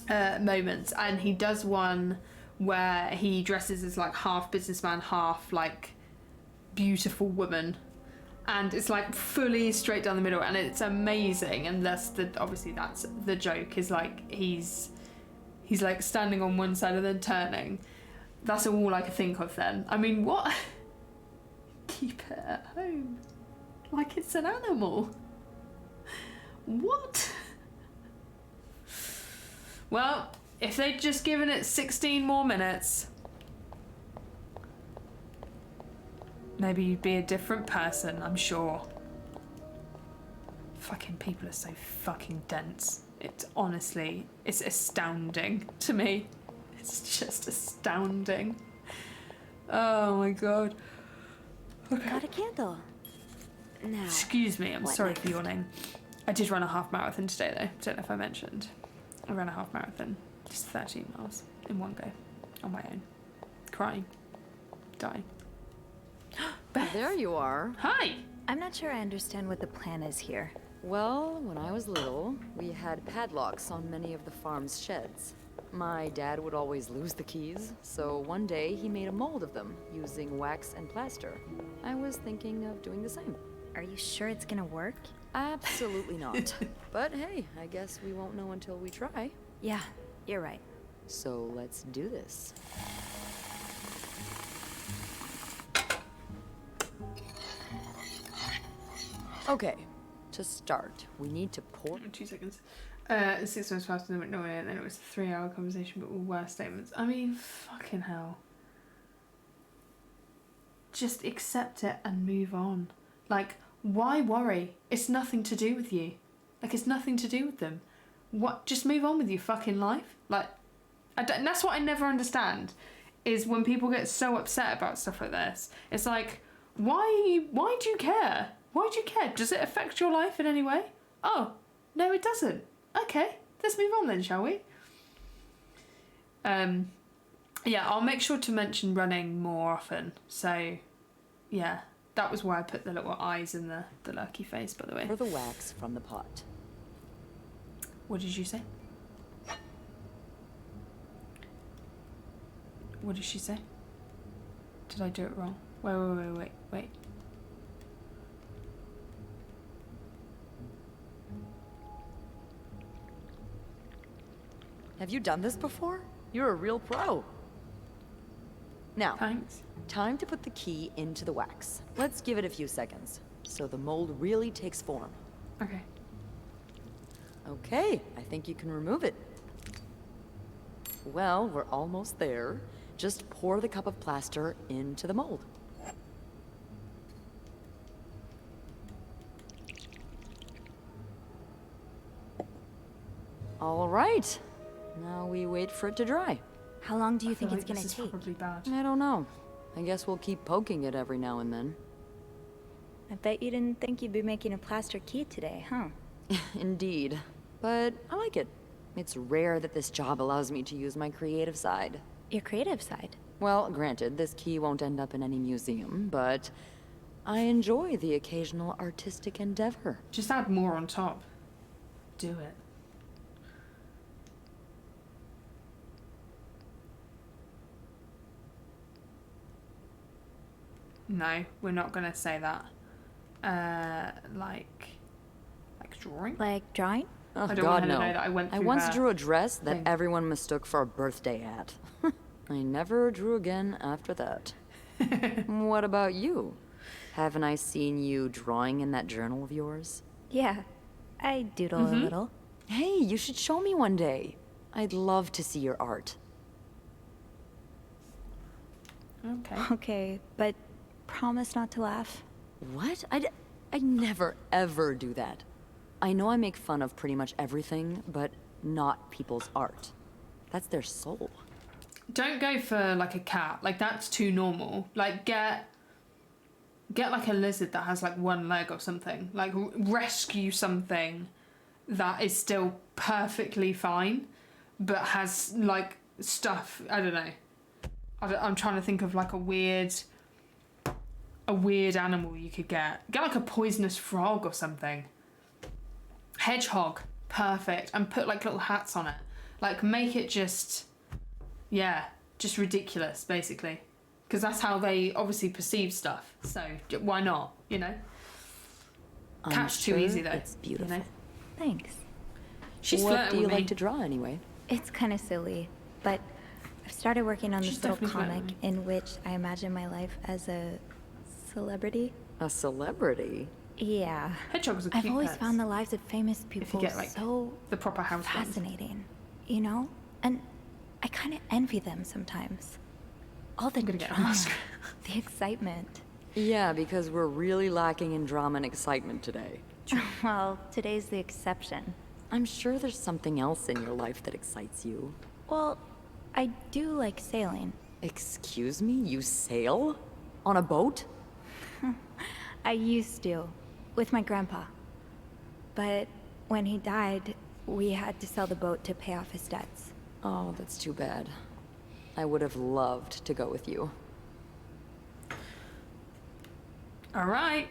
moments, and he does one where he dresses as like half businessman, half like beautiful woman, and it's like fully straight down the middle, and it's amazing. And that's obviously that's the joke, is like he's like standing on one side and then turning. That's all I could think of then. I mean, what? Keep it at home. Like it's an animal. What? Well, if they'd just given it 16 more minutes, maybe you'd be a different person, I'm sure. Fucking people are so fucking dense. It's honestly, it's astounding to me. It's just astounding. Oh my god. Okay. Got a candle. Now. Excuse me, I'm what sorry next? for yawning. I did run a half marathon today though. Don't know if I mentioned. I ran a half marathon. Just 13 miles in one go. On my own. Crying. Dying. Beth. There you are. Hi! I'm not sure I understand what the plan is here. Well, when I was little, we had padlocks on many of the farm's sheds. My dad would always lose the keys, so one day he made a mold of them using wax and plaster. I was thinking of doing the same. Are you sure it's gonna work? Absolutely not. But hey, I guess we won't know until we try. Yeah, you're right. So let's do this. Okay, to start, we need to pour... 2 seconds. 6 months faster than no, and then it was a 3-hour conversation, but with worse statements. I mean, fucking hell. Just accept it and move on. Like, why worry? It's nothing to do with you. Like, it's nothing to do with them. What? Just move on with your fucking life. Like, and that's what I never understand, is when people get so upset about stuff like this. It's like, why do you care? Why do you care? Does it affect your life in any way? Oh, no, it doesn't. Okay, let's move on then, shall we? Yeah, I'll make sure to mention running more often. So, yeah, that was why I put the little eyes in the lurky face, by the way. Pour the wax from the pot. What did you say? What did she say? Did I do it wrong? Wait. Have you done this before? You're a real pro. Now, Thanks. time to put the key into the wax. Let's give it a few seconds, so the mold really takes form. Okay. Okay, I think you can remove it. Well, we're almost there. Just pour the cup of plaster into the mold. All right. Now we wait for it to dry. How long do you think feel it's like gonna this is take? probably bad. I don't know. I guess we'll keep poking it every now and then. I bet you didn't think you'd be making a plaster key today, huh? Indeed. But I like it. It's rare that this job allows me to use my creative side. Your creative side. Well, granted, this key won't end up in any museum, but I enjoy the occasional artistic endeavor. Just add more on top. Do it. No, we're not gonna say that. Like drawing? Like drawing? Oh, I don't God, want her to no. know that I went through once that drew a dress that thing. everyone mistook for a birthday hat. I never drew again after that. What about you? Haven't I seen you drawing in that journal of yours? Yeah, I doodle a little. Hey, you should show me one day. I'd love to see your art. Okay. Okay, but promise not to laugh. What? I never, ever do that. I know I make fun of pretty much everything, but not people's art. That's their soul. Don't go for like a cat. Like that's too normal. Like get like a lizard that has like one leg or something. Like rescue something that is still perfectly fine, but has like stuff. I don't know. I'm trying to think of like a weird animal you could get. Get like a poisonous frog or something. Hedgehog, perfect. And put like little hats on it. Like make it just, yeah, just ridiculous basically. Because that's how they obviously perceive stuff. So why not, you know? Catch too easy though. It's beautiful. You know? Thanks. She's What flirting do you with me. like to draw anyway? It's kind of silly, but I've started working on She's this little definitely comic flirting. in which I imagine my life as a celebrity. A celebrity? Yeah. Hedgehogs are cute I've always pets. found the lives of famous people get, like, so the proper house ones. fascinating, you know? And I kind of envy them sometimes. All the I'm gonna get a drama, mask. the excitement. Yeah, because we're really lacking in drama and excitement today. Well, today's the exception. I'm sure there's something else in your life that excites you. Well, I do like sailing. Excuse me? You sail? On a boat? I used to, with my grandpa. But when he died, we had to sell the boat to pay off his debts. Oh, that's too bad. I would have loved to go with you. All right.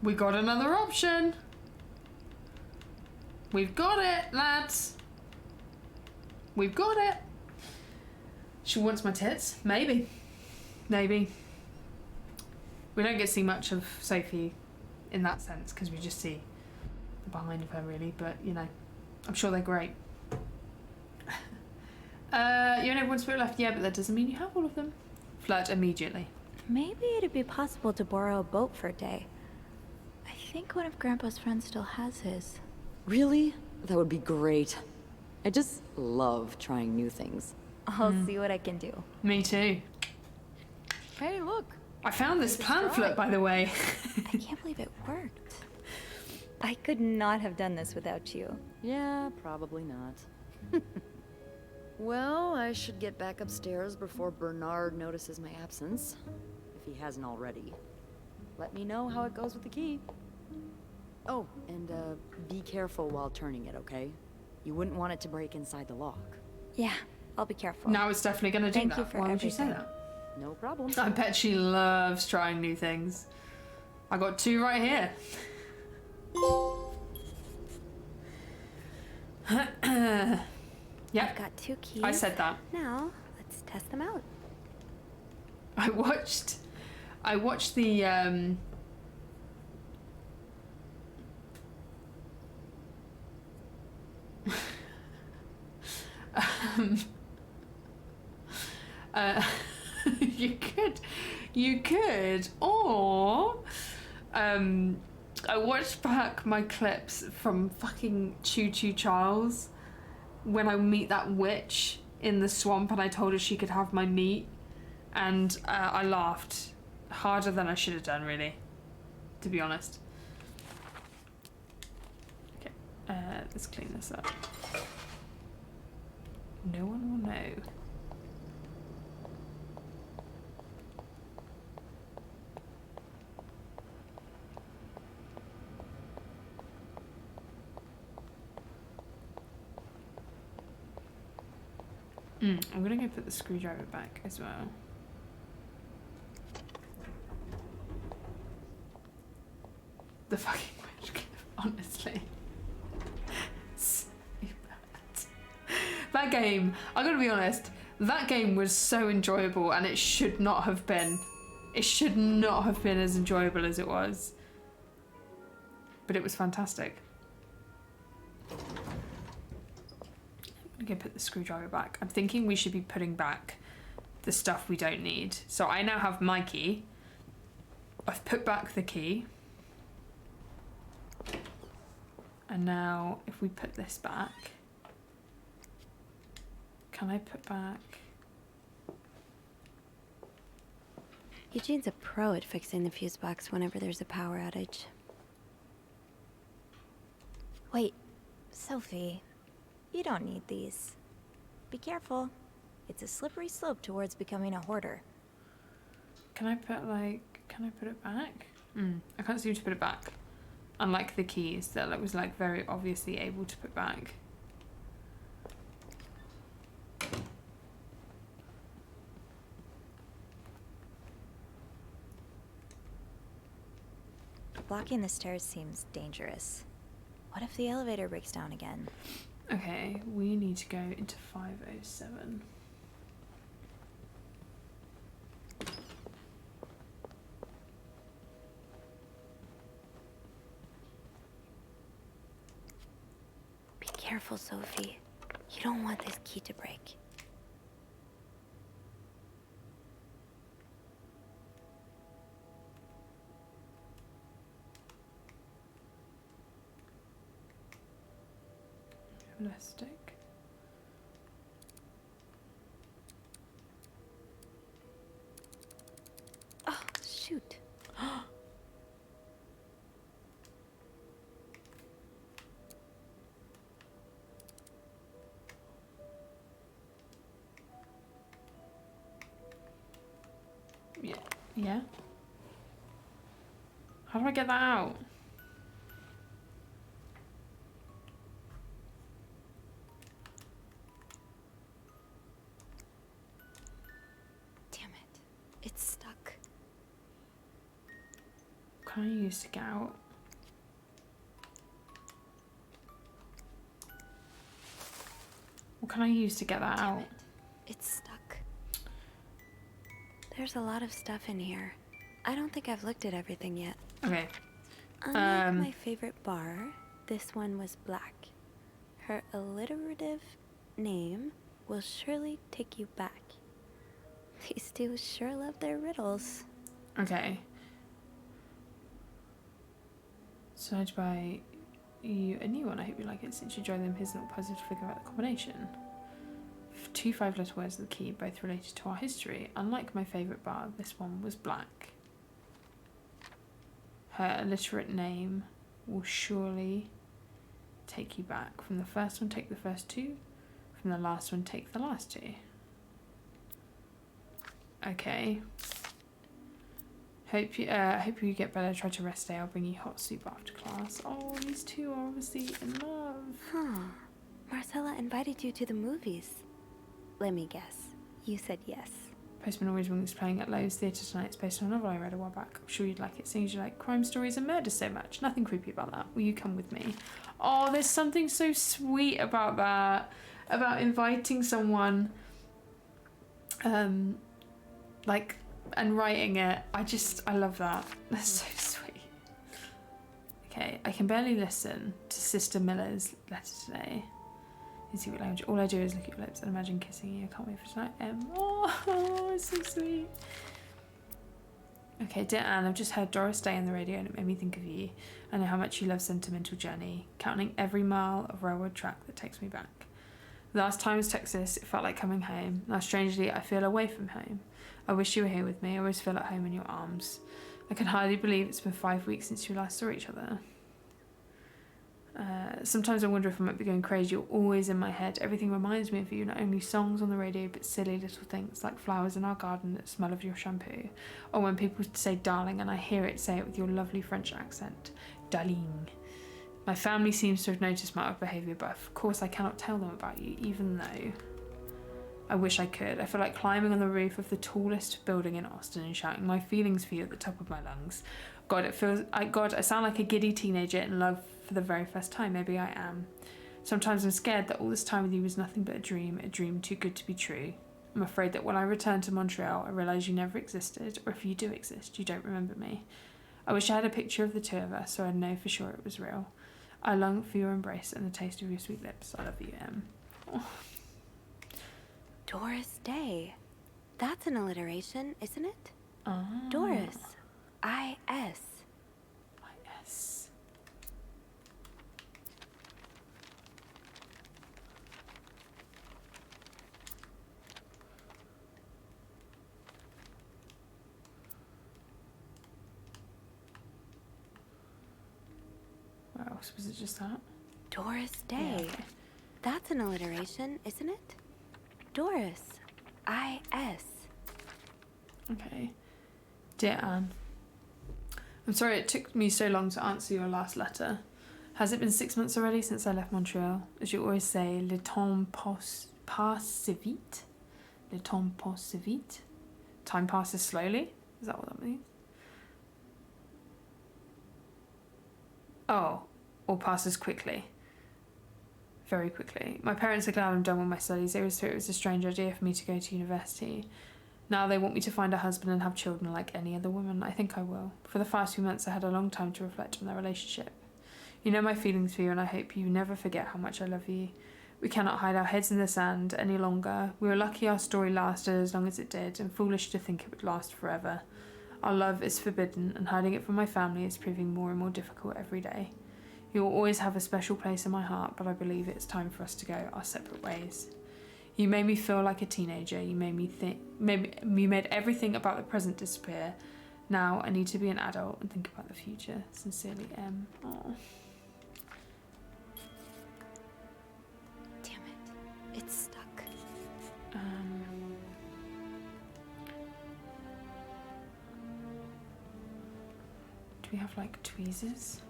We got another option. We've got it, lads. We've got it. She wants my tits. Maybe. Maybe. We don't get to see much of Sophie in that sense because we just see the behind of her really, but you know, I'm sure they're great. You only have one spirit left, yeah, but that doesn't mean you have all of them. Flirt immediately. Maybe it'd be possible to borrow a boat for a day. I think one of Grandpa's friends still has his. Really? That would be great. I just love trying new things. I'll see what I can do. Me too. Hey, look. I found this pamphlet, by the way. I can't believe it worked. I could not have done this without you. Yeah, probably not. Well, I should get back upstairs before Bernard notices my absence, if he hasn't already. Let me know how it goes with the key. Oh, and be careful while turning it, okay? You wouldn't want it to break inside the lock. Yeah, I'll be careful. Now it's definitely going to do Thank that. you for Why would you say everything. that? No problem. I bet she loves trying new things. I got two right here. Yep, I've got 2 keys. I said that. Now, let's test them out. I watched the you could, or I watched back my clips from fucking Choo Choo Charles when I meet that witch in the swamp and I told her she could have my meat, and I laughed harder than I should have done, really, to be honest. Okay, let's clean this up. No one will know. I'm gonna go put the screwdriver back as well. The fucking witch clip, honestly. So bad. That game, I gotta be honest, that game was so enjoyable and it should not have been. It should not have been as enjoyable as it was. But it was fantastic. I'm gonna put the screwdriver back. I'm thinking we should be putting back the stuff we don't need. So I now have my key. I've put back the key. And now if we put this back, can I put back? Eugene's a pro at fixing the fuse box whenever there's a power outage. Wait, Sophie, you don't need these. Be careful. It's a slippery slope towards becoming a hoarder. Can I put it back? I can't seem to put it back. Unlike the keys that was like very obviously able to put back. Blocking the stairs seems dangerous. What if the elevator breaks down again? Okay, we need to go into 507. Be careful, Sophie. You don't want this key to break. Plastic. Oh, shoot. Yeah. How do I get that out? Damn it. It's stuck. What can I use to get out? What can I use to get that Damn out? it. It's stuck. There's a lot of stuff in here. I don't think I've looked at everything yet. Okay. Unlike my favorite bar, this one was black. Her alliterative name will surely take you back. These two sure love their riddles. Okay. So I'd buy you a new one. I hope you like it. Since you joined them, here's a little puzzle to figure out the combination. Two 5-letter words of the key, both related to our history. Unlike my favourite bar, this one was black. Her illiterate name will surely take you back. From the first one, take the first two. From the last one, take the last two. Okay. Hope you get better. Try to rest today. I'll bring you hot soup after class. Oh, these two are obviously in love. Huh. Marcella invited you to the movies. Let me guess. You said yes. Postman Always Wings playing at Lowe's Theatre tonight. It's based on a novel I read a while back. I'm sure you'd like it, seeing as you like crime stories and murder so much. Nothing creepy about that. Will you come with me? Oh, there's something so sweet about that. About inviting someone, like, and writing it. I love that. That's so sweet. Okay, I can barely listen to Sister Miller's letter today. In secret language. All I do is look at your lips and imagine kissing you. I can't wait for tonight. Oh, it's so sweet. Okay, dear Anne, I've just heard Doris Day on the radio and it made me think of you. I know how much you love Sentimental Journey, counting every mile of railroad track that takes me back. The last time was Texas, it felt like coming home. Now strangely, I feel away from home. I wish you were here with me. I always feel at home in your arms. I can hardly believe it's been 5 weeks since we last saw each other. Sometimes I wonder if I might be going crazy. You're always in my head. Everything reminds me of you, not only songs on the radio, but silly little things like flowers in our garden that smell of your shampoo. Or when people say darling and I hear it, say it with your lovely French accent. Darling. My family seems to have noticed my odd behaviour, but of course I cannot tell them about you, even though I wish I could. I feel like climbing on the roof of the tallest building in Austin and shouting my feelings for you at the top of my lungs. God, I sound like a giddy teenager in love for the very first time. Maybe I am. Sometimes I'm scared that all this time with you was nothing but a dream too good to be true. I'm afraid that when I return to Montreal, I realise you never existed, or if you do exist, you don't remember me. I wish I had a picture of the two of us so I'd know for sure it was real. I long for your embrace and the taste of your sweet lips. I love you, Em. Oh. Doris Day. That's an alliteration, isn't it? Ah. Doris. I-S. I-S. else? Was it just that? Doris Day. Yeah, okay. That's an alliteration, isn't it? Doris. I-S. Okay. Dear Anne, I'm sorry it took me so long to answer your last letter. Has it been 6 months already since I left Montreal? As you always say, le temps passe vite. Le temps passe vite. Time passes slowly? Is that what that means? Oh, or passes quickly. Very quickly. My parents are glad I'm done with my studies. They always thought it was a strange idea for me to go to university. Now they want me to find a husband and have children like any other woman. I think I will. For the past few months I had a long time to reflect on their relationship. You know my feelings for you and I hope you never forget how much I love you. We cannot hide our heads in the sand any longer. We were lucky our story lasted as long as it did and foolish to think it would last forever. Our love is forbidden and hiding it from my family is proving more and more difficult every day. You will always have a special place in my heart, but I believe it's time for us to go our separate ways. You made me feel like a teenager. You made me think. You made everything about the present disappear. Now I need to be an adult and think about the future. Sincerely, M. Oh. Damn it. It's stuck. Do we have like tweezers?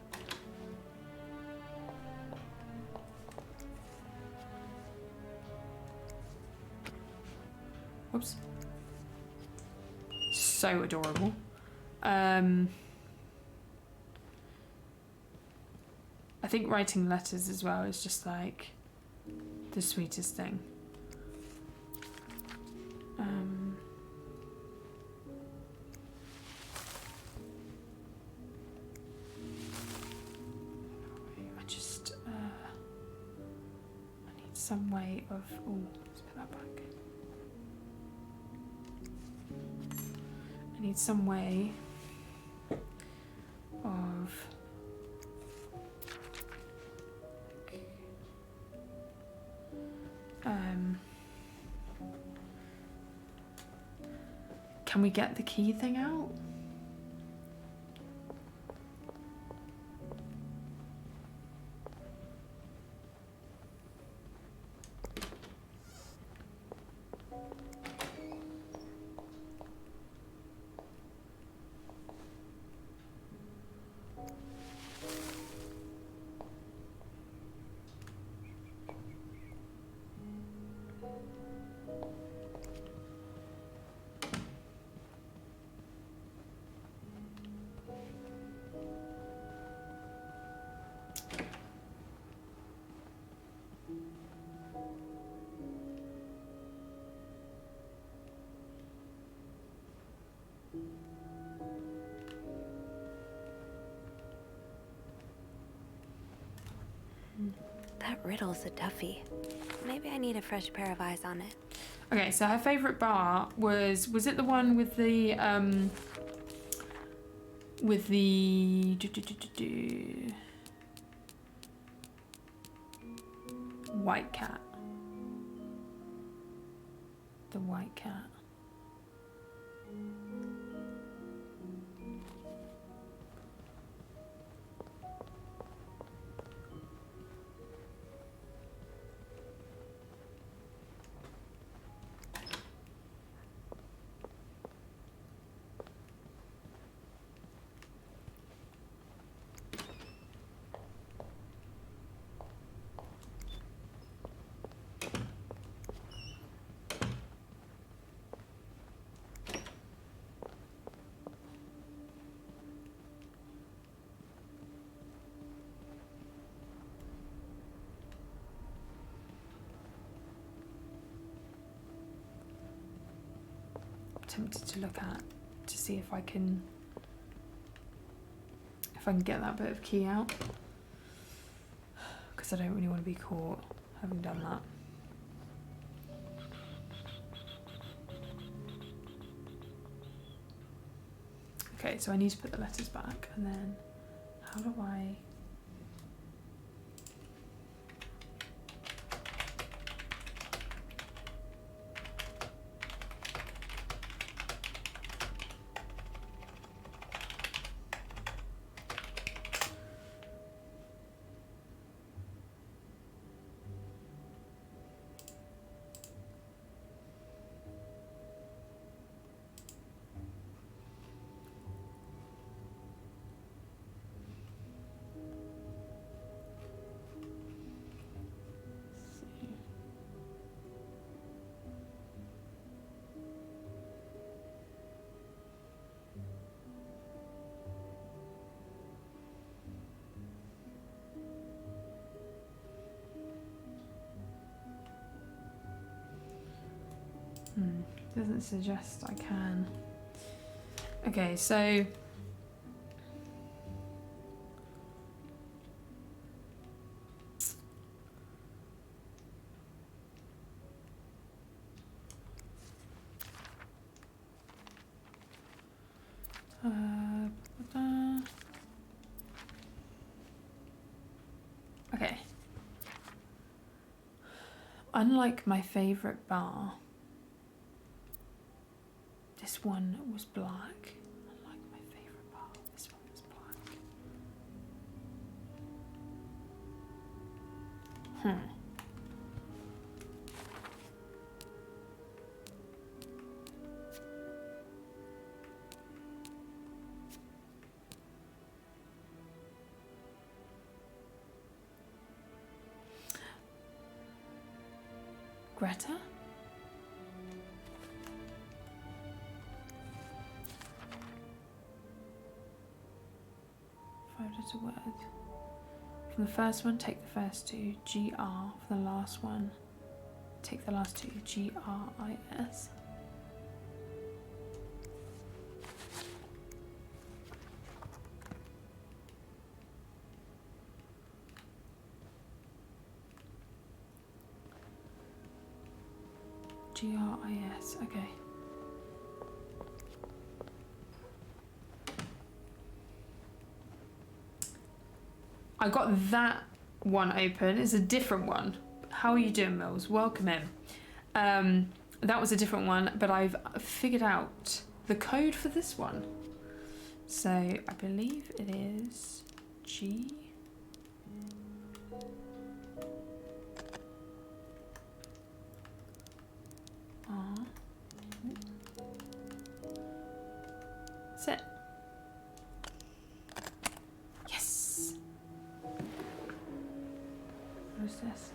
Whoops. So adorable. I think writing letters as well is just like the sweetest thing. I need some way of, oh, let's put that back. I need some way of can we get the key thing out? That riddle's a toughie. Maybe I need a fresh pair of eyes on it. Okay, so her favourite bar was it the one with the white cat? The white cat. Tempted to look at to see if I can get that bit of key out, because I don't really want to be caught having done that. Okay, so I need to put the letters back, and then how do I... Doesn't suggest I can. Okay, so okay. Unlike my favourite bar, this one was black. Unlike my favourite bar, this one was black. Greta? Five-letter word. From the first one, take the first two. GR. For the last one, take the last two. GRIS. GRIS, okay. I got that one open. It's a different one. How are you doing, Mills? Welcome in. That was a different one, but I've figured out the code for this one. So I believe it is G. That's it. Yes. What is this?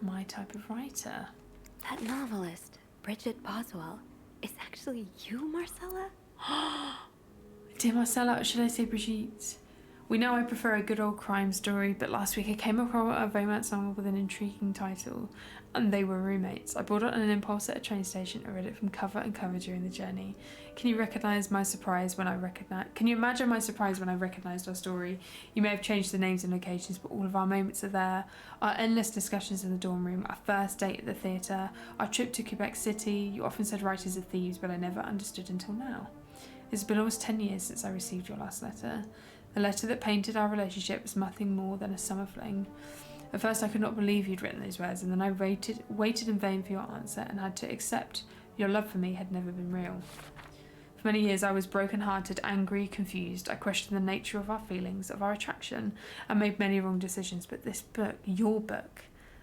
My type of writer. That novelist, Bridget Boswell, is actually you, Marcella? Dear Marcella, or should I say Brigitte? We know I prefer a good old crime story, but last week I came across a romance novel with an intriguing title, and they were roommates. I bought it on an impulse at a train station and read it from cover and cover during the journey. Can you imagine my surprise when I recognised our story? You may have changed the names and locations, but all of our moments are there. Our endless discussions in the dorm room, our first date at the theatre, our trip to Quebec City. You often said writers are thieves, but I never understood until now. It's been almost 10 years since I received your last letter. The letter that painted our relationship was nothing more than a summer fling. At first I could not believe you'd written those words, and then I waited in vain for your answer and had to accept your love for me had never been real. For many years I was broken-hearted, angry, confused. I questioned the nature of our feelings, of our attraction, and made many wrong decisions. But this book, your book,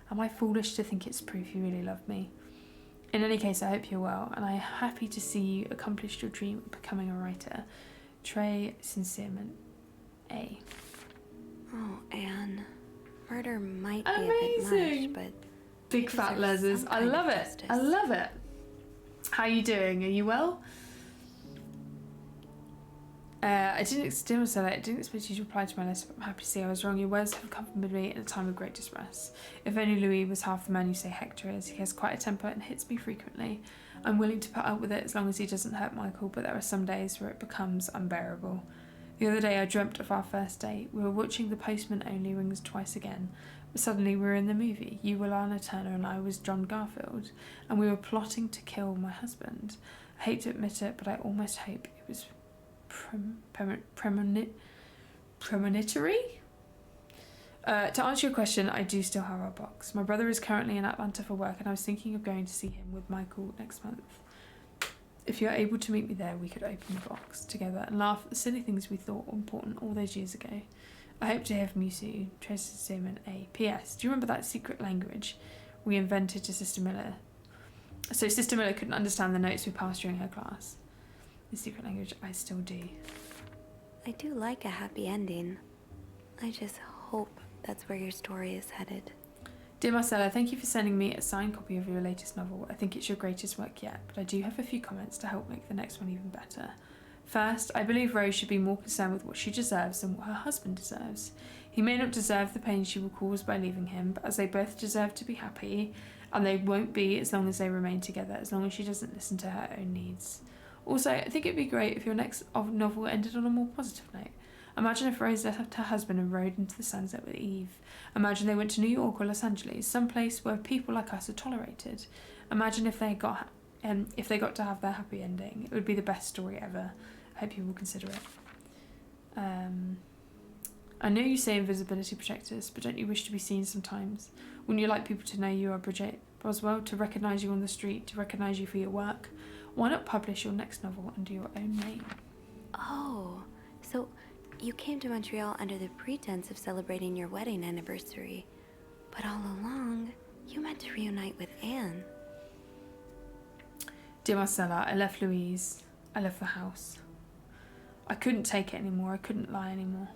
am I foolish to think it's proof you really love me? In any case, I hope you're well, and I am happy to see you accomplished your dream of becoming a writer. Très sincèrement, A. Oh, Anne. Murder might be Amazing. a bit much, but Big fat lezzers. I love it. I love it. How are you doing? Are you well? I didn't expect you to reply to my letter, but I'm happy to see I was wrong. Your words have accompanied me in a time of great distress. If only Louis was half the man you say Hector is. He has quite a temper and hits me frequently. I'm willing to put up with it as long as he doesn't hurt Michael, but there are some days where it becomes unbearable. The other day I dreamt of our first date. We were watching The Postman Only Rings Twice Again, but suddenly we were in the movie. You were Lana Turner and I was John Garfield, and we were plotting to kill my husband. I hate to admit it, but I almost hope it was premonitory? To answer your question, I do still have our box. My brother is currently in Atlanta for work, and I was thinking of going to see him with Michael next month. If you're able to meet me there, we could open the box together and laugh at the silly things we thought were important all those years ago. I hope to hear from you soon. Tracy Seaman A. P.S. Do you remember that secret language we invented to Sister Miller? So Sister Miller couldn't understand the notes we passed during her class. The secret language, I still do. I do like a happy ending. I just hope that's where your story is headed. Dear Marcella, thank you for sending me a signed copy of your latest novel. I think it's your greatest work yet, but I do have a few comments to help make the next one even better. First, I believe Rose should be more concerned with what she deserves than what her husband deserves. He may not deserve the pain she will cause by leaving him, but as they both deserve to be happy, and they won't be as long as they remain together, as long as she doesn't listen to her own needs. Also, I think it'd be great if your next novel ended on a more positive note. Imagine if Rose left her husband and rode into the sunset with Eve. Imagine they went to New York or Los Angeles, someplace where people like us are tolerated. Imagine if they got to have their happy ending. It would be the best story ever. I hope you will consider it. I know you say invisibility protects us, but don't you wish to be seen sometimes? Wouldn't you like people to know you are Bridget Boswell, to recognise you on the street, to recognise you for your work? Why not publish your next novel under your own name? Oh, so you came to Montreal under the pretense of celebrating your wedding anniversary. But all along, you meant to reunite with Anne. Dear Marcella, I left Louise. I left the house. I couldn't take it anymore. I couldn't lie anymore.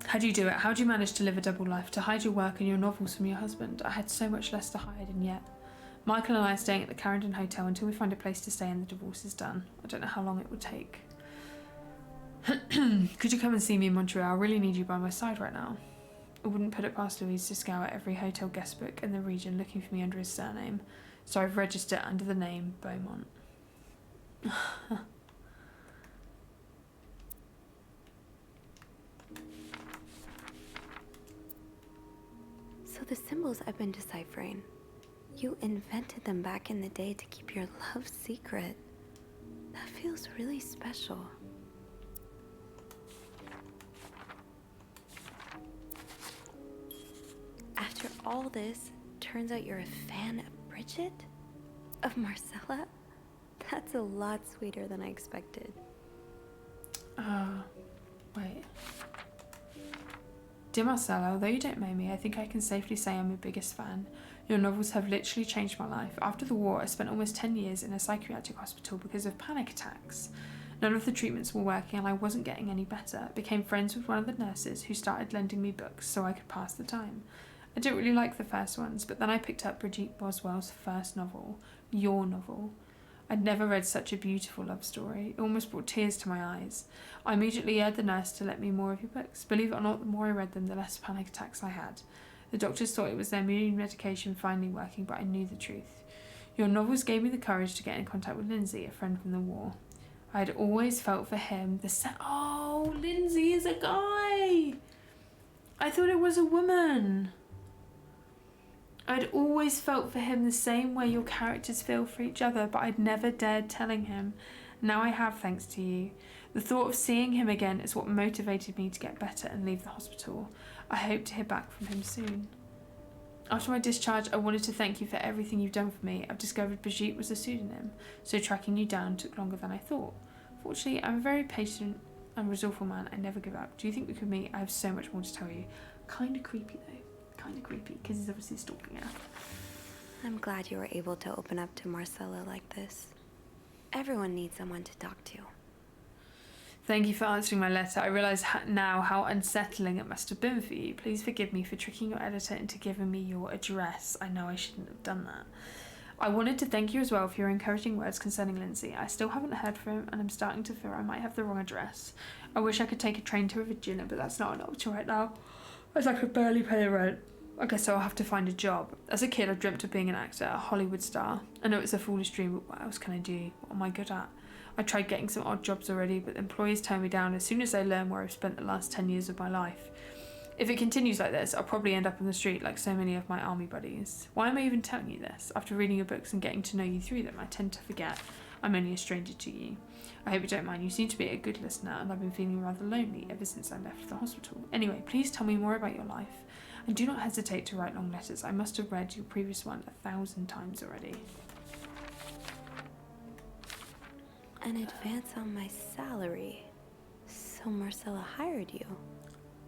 How do you do it? How do you manage to live a double life, to hide your work and your novels from your husband? I had so much less to hide, and yet... Michael and I are staying at the Clarendon Hotel until we find a place to stay and the divorce is done. I don't know how long it would take. Could you come and see me in Montreal? I really need you by my side right now. I wouldn't put it past Louise to scour every hotel guest book in the region looking for me under his surname, so I've registered under the name Beaumont. So the symbols I've been deciphering, you invented them back in the day to keep your love secret. That feels really special. After all this, turns out you're a fan of Bridget? Of Marcella? That's a lot sweeter than I expected. Wait. Dear Marcella, although you don't know me, I think I can safely say I'm your biggest fan. Your novels have literally changed my life. After the war, I spent almost 10 years in a psychiatric hospital because of panic attacks. None of the treatments were working and I wasn't getting any better. I became friends with one of the nurses who started lending me books so I could pass the time. I didn't really like the first ones, but then I picked up Bridget Boswell's first novel, Your Novel. I'd never read such a beautiful love story. It almost brought tears to my eyes. I immediately urged the nurse to let me more of your books. Believe it or not, the more I read them, the less panic attacks I had. The doctors thought it was their immune medication finally working, but I knew the truth. Your novels gave me the courage to get in contact with Lindsay, a friend from the war. I had always felt for him Oh, Lindsay is a guy! I thought it was a woman. I'd always felt for him the same way your characters feel for each other, but I'd never dared telling him. Now I have, thanks to you. The thought of seeing him again is what motivated me to get better and leave the hospital. I hope to hear back from him soon. After my discharge, I wanted to thank you for everything you've done for me. I've discovered Brigitte was a pseudonym, so tracking you down took longer than I thought. Fortunately, I'm a very patient and resourceful man. I never give up. Do you think we could meet? I have so much more to tell you. Kind of creepy though. Kind of creepy, because he's obviously stalking her. I'm glad you were able to open up to Marcella like this. Everyone needs someone to talk to. Thank you for answering my letter. I realise now how unsettling it must have been for you. Please forgive me for tricking your editor into giving me your address. I know I shouldn't have done that. I wanted to thank you as well for your encouraging words concerning Lindsay. I still haven't heard from him and I'm starting to fear I might have the wrong address. I wish I could take a train to Virginia, but that's not an option right now, as I could barely pay the rent. I guess I'll have to find a job. As a kid, I dreamt of being an actor, a Hollywood star. I know it's a foolish dream, but what else can I do? What am I good at? I tried getting some odd jobs already, but employers turn me down as soon as they learn where I've spent the last 10 years of my life. If it continues like this, I'll probably end up on the street like so many of my army buddies. Why am I even telling you this? After reading your books and getting to know you through them, I tend to forget I'm only a stranger to you. I hope you don't mind. You seem to be a good listener, and I've been feeling rather lonely ever since I left the hospital. Anyway, please tell me more about your life, and do not hesitate to write long letters. I must have read your previous one 1,000 times already. An advance on my salary. So Marcella hired you.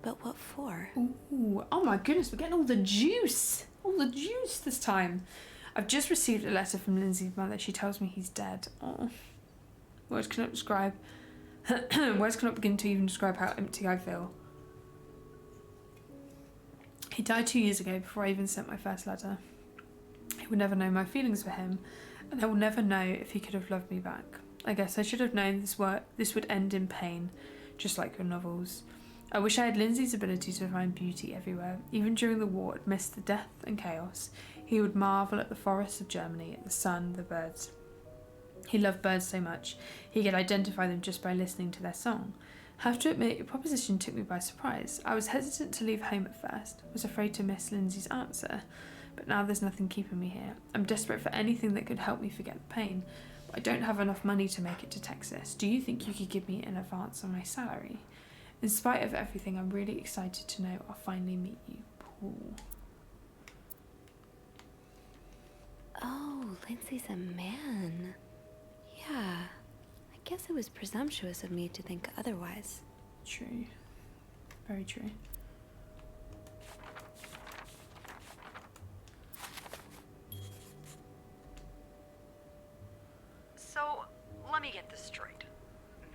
But what for? Ooh, oh my goodness, we're getting all the juice. All the juice this time. I've just received a letter from Lindsay's mother. She tells me he's dead. Oh. Words cannot describe. Words cannot begin to even describe how empty I feel. He died 2 years ago before I even sent my first letter. He will never know my feelings for him, and I will never know if he could have loved me back. I guess I should have known this would end in pain, just like your novels. I wish I had Lindsay's ability to find beauty everywhere. Even during the war, amidst the death and chaos, he would marvel at the forests of Germany, at the sun, the birds. He loved birds so much, he could identify them just by listening to their song. Have to admit, your proposition took me by surprise. I was hesitant to leave home at first, was afraid to miss Lindsay's answer, but now there's nothing keeping me here. I'm desperate for anything that could help me forget the pain, but I don't have enough money to make it to Texas. Do you think you could give me an advance on my salary? In spite of everything, I'm really excited to know I'll finally meet you, Paul. Oh, Lindsay's a man. Yeah, I guess it was presumptuous of me to think otherwise. True. Very true. So, let me get this straight.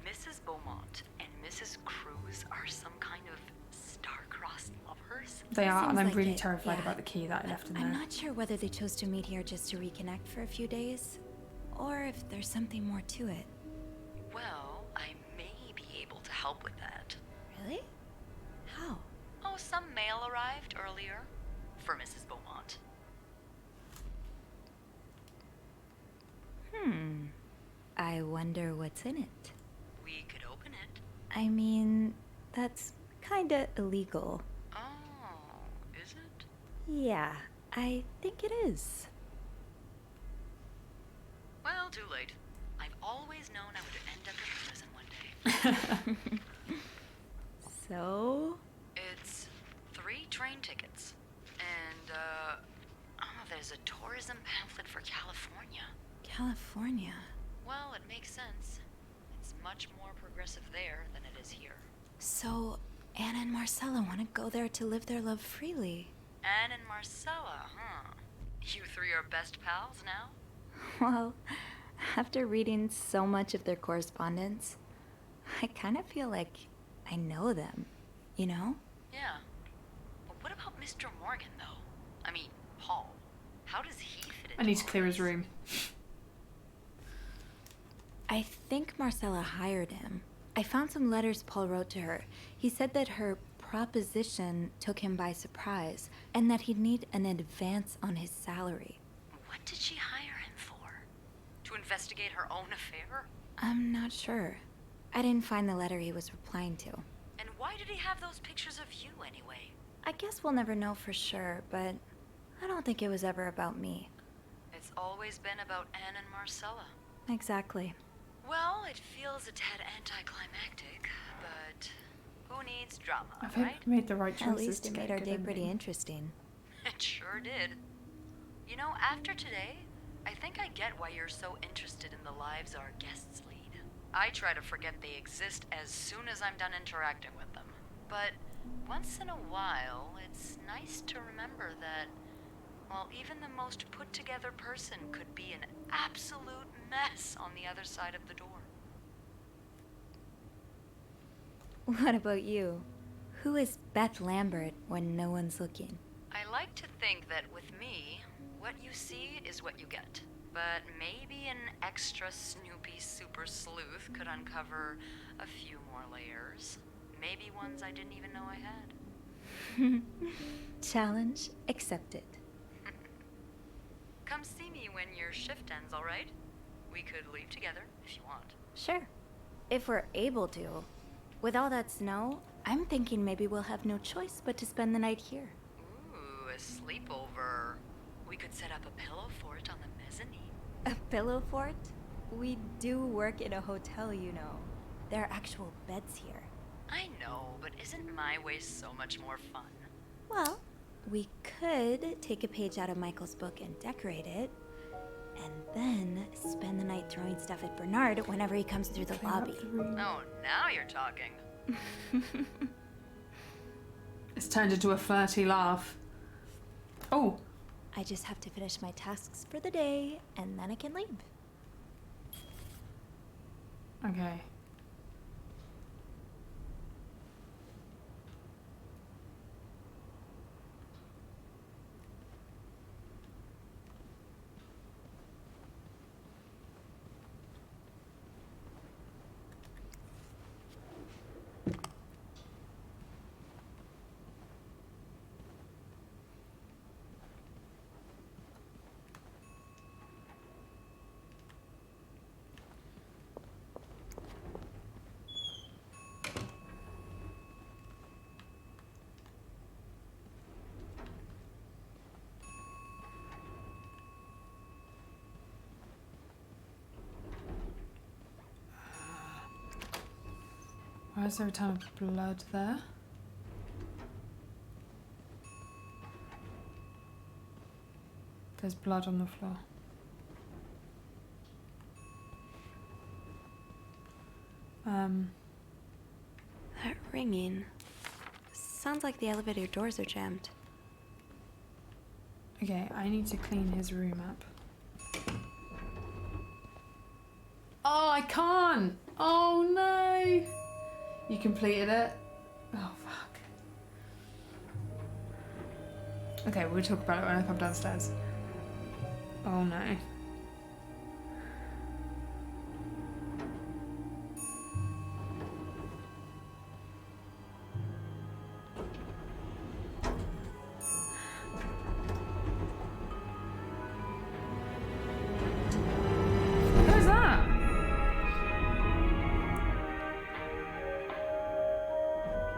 Mrs. Beaumont and Mrs. Cruz are some kind of star-crossed lovers? They are, and I'm Seems really like it, terrified yeah. about the key that I left in there. I'm not sure whether they chose to meet here just to reconnect for a few days, or if there's something more to it. Well, I may be able to help with that. Really? How? Oh, some mail arrived earlier for Mrs. Beaumont. I wonder what's in it. We could open it. I mean, that's kinda illegal. Oh, is it? Yeah, I think it is. Well, too late. I've always known I would end up in prison one day. So? It's 3 train tickets. And, there's a tourism pamphlet for California. California. Well, it makes sense. It's much more progressive there than it is here. So, Anna and Marcella want to go there to live their love freely. Anne and Marcella, huh? You 3 are best pals now? Well, after reading so much of their correspondence, I kind of feel like I know them, you know? Yeah. But what about Mr. Morgan, though? I mean, Paul. How does he fit into I need to all clear his this? room. I think Marcella hired him. I found some letters Paul wrote to her. He said that her proposition took him by surprise and that he'd need an advance on his salary. What did she hire him for? To investigate her own affair? I'm not sure. I didn't find the letter he was replying to. And why did he have those pictures of you anyway? I guess we'll never know for sure, but I don't think it was ever about me. It's always been about Anne and Marcella. Exactly. Well, it feels a tad anticlimactic, but who needs drama, I hope right? we made the right choices At least to it get made a our good day pretty ending. interesting. It sure did. You know, after today, I think I get why you're so interested in the lives our guests lead. I try to forget they exist as soon as I'm done interacting with them. But once in a while, it's nice to remember that, well, even the most put-together person could be an absolute mess on the other side of the door. What about you? Who is Beth Lambert when no one's looking? I like to think that with me, what you see is what you get. But maybe an extra Snoopy super sleuth could uncover a few more layers. Maybe ones I didn't even know I had. Challenge accepted. Come see me when your shift ends, all right? We could leave together if you want. Sure. If we're able to. With all that snow, I'm thinking maybe we'll have no choice but to spend the night here. Ooh, a sleepover. We could set up a pillow fort on the mezzanine. A pillow fort? We do work in a hotel, you know. There are actual beds here. I know, but isn't my way so much more fun? Well, we could take a page out of Michael's book and decorate it, and then spend the night throwing stuff at Bernard whenever he comes through the Clean up lobby. the room. Oh, now you're talking. It's turned into a flirty laugh. Oh, I just have to finish my tasks for the day, and then I can leave. okay. Why is there a ton of blood there? There's blood on the floor. That ringing. Sounds like the elevator doors are jammed. Okay, I need to clean his room up. Oh, I can't! Oh no! You completed it? Oh fuck. Okay, we'll talk about it when I come downstairs. Oh no. Who's that?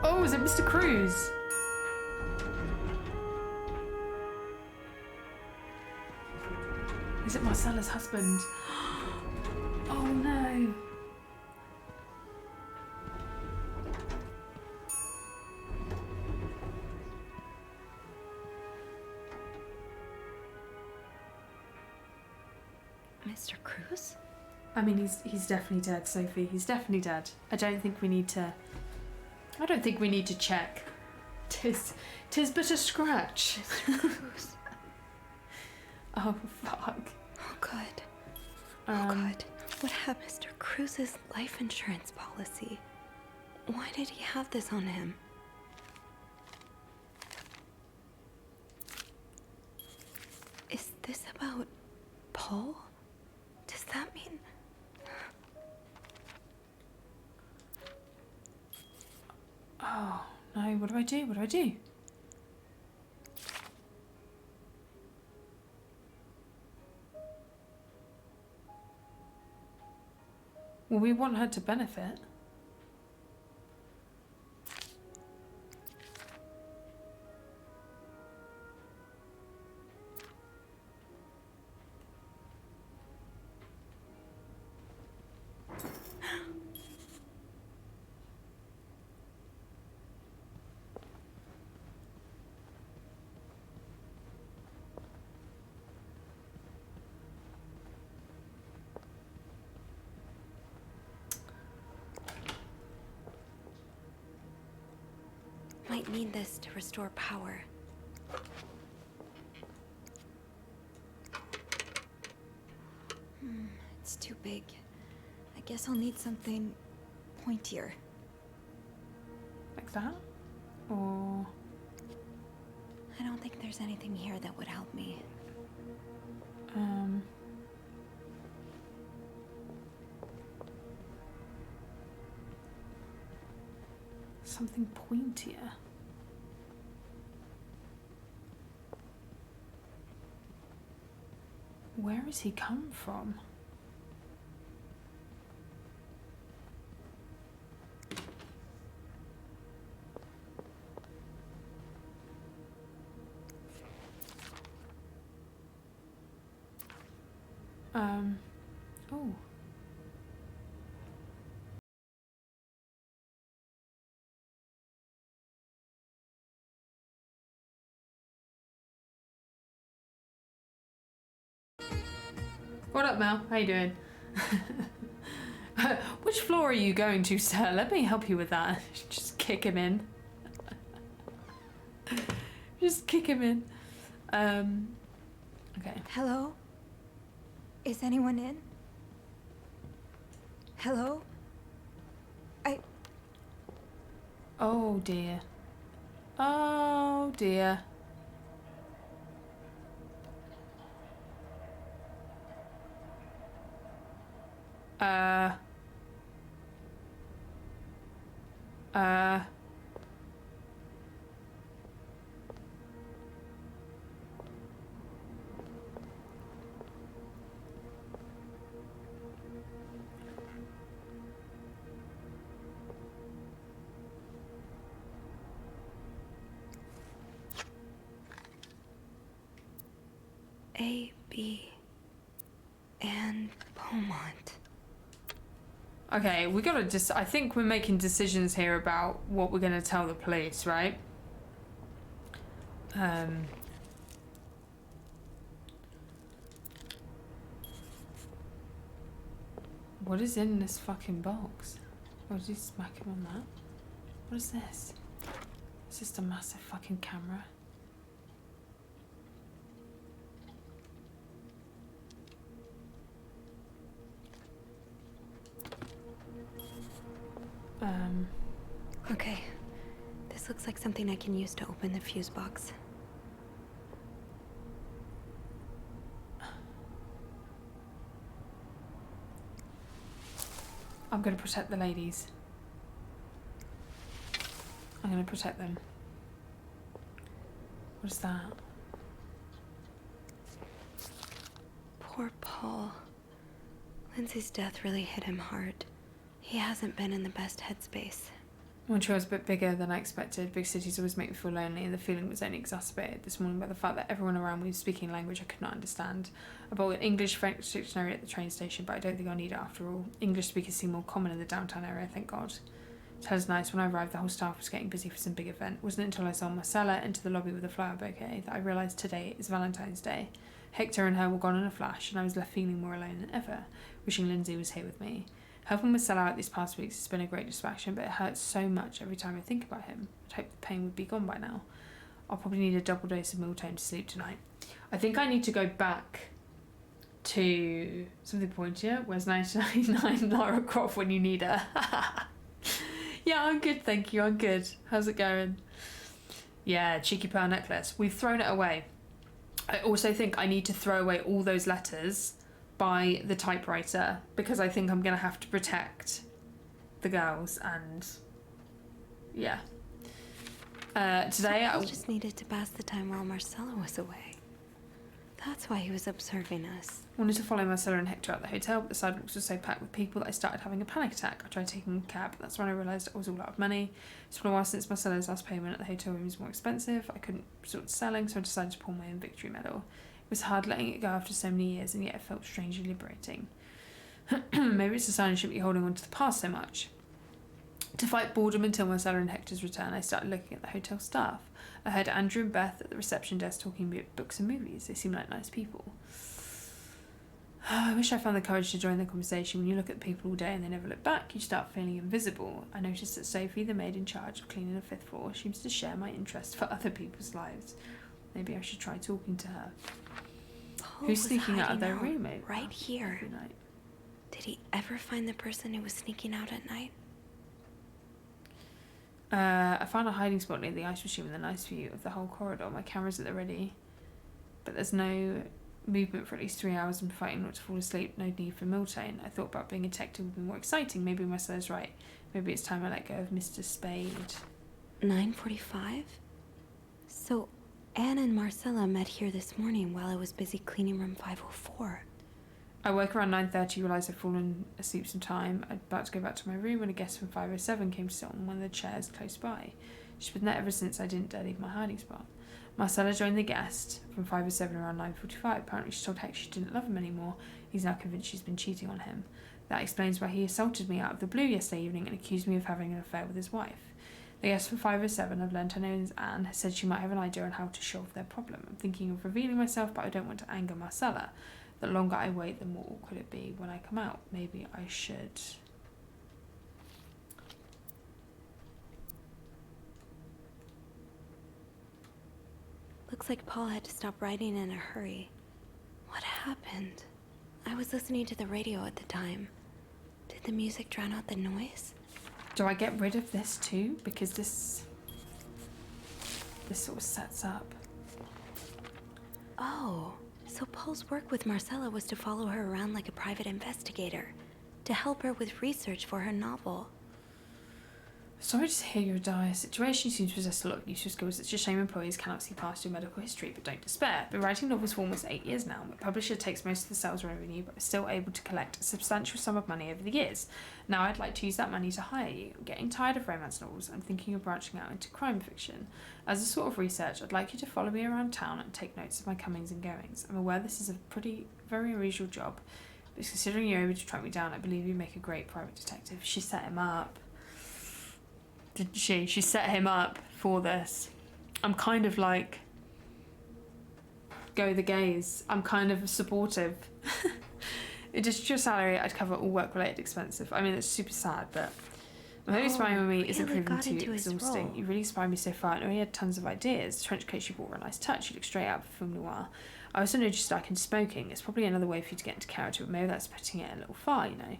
Oh, is it Mr. Cruz? Is it Marcella's husband? Oh no. Mr. Cruz? I mean, he's definitely dead, Sophie. He's definitely dead. I don't think we need to check. Tis but a scratch. Mr. Cruz. Oh fuck. Oh god. Oh god. What happened to Mr. Cruz's life insurance policy? Why did he have this on him? Is this about Paul? Does that mean... Oh no, what do I do? What do I do? Well, we want her to benefit. Might need this to restore power. It's too big. I guess I'll need something pointier. Like that? Or... I don't think there's anything here that would help me. Something pointier. Where has he come from? Oh. What up, Mel? How you doing? Which floor are you going to, sir? Let me help you with that. Just kick him in. Just kick him in. Okay. Hello? Is anyone in? Hello? Oh dear. Oh dear. A, B, and Beaumont. Okay, we gotta just. I think we're making decisions here about what we're gonna tell the police, right? What is in this fucking box? Oh, did he smack him on that? What is this? It's just a massive fucking camera. Okay. This looks like something I can use to open the fuse box. I'm gonna protect the ladies. I'm gonna protect them. What is that? Poor Paul. Lindsay's death really hit him hard. He hasn't been in the best headspace. Montreal was a bit bigger than I expected. Big cities always make me feel lonely, and the feeling was only exacerbated this morning by the fact that everyone around me was speaking a language I could not understand. I bought an English-French dictionary at the train station, but I don't think I'll need it after all. English speakers seem more common in the downtown area, thank God. Hotel's nice. When I arrived, the whole staff was getting busy for some big event. It wasn't until I saw Marcella enter the lobby with a flower bouquet that I realised today is Valentine's Day. Hector and her were gone in a flash, and I was left feeling more alone than ever, wishing Lindsay was here with me. Helping Marcella out these past weeks has been a great distraction, but it hurts so much every time I think about him. I'd hope the pain would be gone by now. I'll probably need a double dose of Miltone to sleep tonight. I think I need to go back to something pointier. Where's 1999 Lara Croft when you need her? Yeah, I'm good, thank you. I'm good. How's it going? Yeah, cheeky pearl necklace. We've thrown it away. I also think I need to throw away all those letters by the typewriter because I think I'm gonna have to protect the girls and yeah. Today I just needed to pass the time while Marcella was away. That's why he was observing us. Wanted to follow Marcella and Hector out the hotel, but the sidewalks were so packed with people that I started having a panic attack. I tried taking a cab, but that's when I realised I was all out of money. It's been a while since Marcella's last payment at the hotel room was more expensive. I couldn't resort to selling, so I decided to pull my own victory medal. It was hard letting it go after so many years, and yet it felt strangely liberating. Maybe it's a sign I shouldn't be holding on to the past so much. To fight boredom until Marcella and Hector's return, I started looking at the hotel staff. I heard Andrew and Beth at the reception desk talking about books and movies. They seemed like nice people. I wish I found the courage to join the conversation. When you look at people all day and they never look back, you start feeling invisible. I noticed that Sophie, the maid in charge of cleaning the 5th floor, seems to share my interest for other people's lives. Maybe I should try talking to her. Paul Who's was sneaking out of their hiding room right here. every night? Did he ever find the person who was sneaking out at night? I found a hiding spot near the ice machine with a nice view of the whole corridor. My camera's at the ready, but there's no movement for at least 3 hours. I'm fighting not to fall asleep. No need for Miltane. I thought about being a detective would be more exciting. Maybe Marcella's right. Maybe it's time I let go of Mr. Spade. 9:45? So, Anne and Marcella met here this morning while I was busy cleaning room 504. I woke around 9:30, realised I'd fallen asleep some time. I'd about to go back to my room when a guest from 507 came to sit on one of the chairs close by. She's been there ever since I didn't dare leave my hiding spot. Marcella joined the guest from 507 around 9:45. Apparently she told Hex she didn't love him anymore. He's now convinced she's been cheating on him. That explains why he assaulted me out of the blue yesterday evening and accused me of having an affair with his wife. The guest from 507, I've learned her name is Anne, has said she might have an idea on how to solve their problem. I'm thinking of revealing myself, but I don't want to anger Marcella. The longer I wait, the more awkward it be when I come out. Maybe I should. Looks like Paul had to stop writing in a hurry. What happened? I was listening to the radio at the time. Did the music drown out the noise? Do I get rid of this too? Because this sort of sets up. Oh, so Paul's work with Marcella was to follow her around like a private investigator, to help her with research for her novel. Sorry to hear your dire situation. You seem to possess a lot of useful skills. It's just shame employees cannot see past your medical history, but don't despair. Been writing novels for almost 8 years now. My publisher takes most of the sales revenue, but is still able to collect a substantial sum of money over the years. Now I'd like to use that money to hire you. I'm getting tired of romance novels. I'm thinking of branching out into crime fiction. As a sort of research, I'd like you to follow me around town and take notes of my comings and goings. I'm aware this is a very unusual job, Considering you're able to track me down, I believe you make a great private detective. She set him up. Didn't she? She set him up for this. I'm kind of like, go the gays. I'm kind of supportive. In addition to your salary, I'd cover all work-related expenses. I mean, it's super sad, but I'm hoping spying on me isn't really proving got too into his exhausting. role. You really inspired me so far, and already had tons of ideas. The trench coat you bought were a nice touch. You look straight out of film noir. I also noticed you stuck into smoking. It's probably another way for you to get into character, but maybe that's putting it a little far, you know.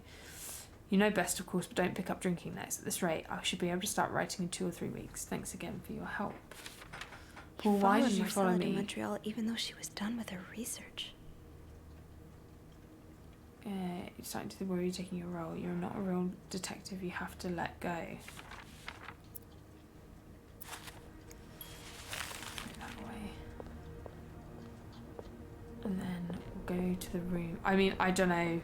You know best, of course, but don't pick up drinking next. At this rate, I should be able to start writing in 2 or 3 weeks. Thanks again for your help. Paul, why did you follow Marcella to me? Montreal even though she was done with her research? You're starting to worry you're taking your role. You're not a real detective. You have to let go. Put that away. And then we'll go to the room. I mean, I don't know.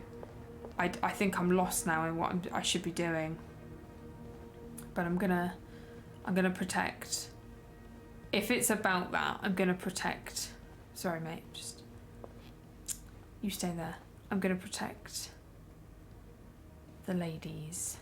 I think I'm lost now in what I should be doing. But I'm gonna protect. If it's about that, I'm gonna protect. Sorry, mate. Just you stay there. I'm gonna protect the ladies.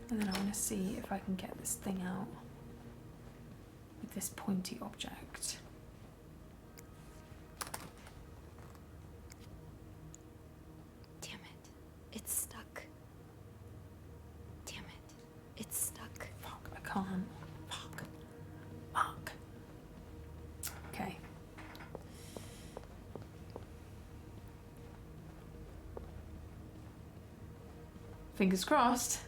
And then I want to see if I can get this thing out with this pointy object. Damn it. It's stuck. Damn it. It's stuck. Fuck, I can't. Fuck. Fuck. Okay. Fingers crossed.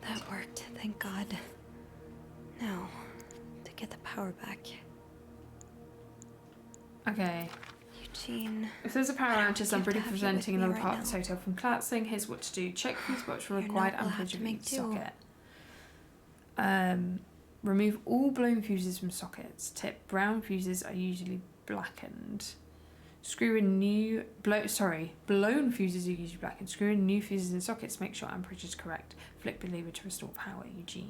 That worked, thank God. Now, to get the power back. Okay. Eugene. If there's a power outage, I'm have pretty to have you presenting with me another right part of this now. hotel from collapsing. Here's what to do. Check fuse box for Your required note will have amperage to of make each do. socket. Remove all blown fuses from sockets. Tip: brown fuses are usually blackened. Screw in blown fuses are usually blackened. Screw in new fuses in sockets. Make sure amperage is correct. Flick the lever to restore power. Eugene.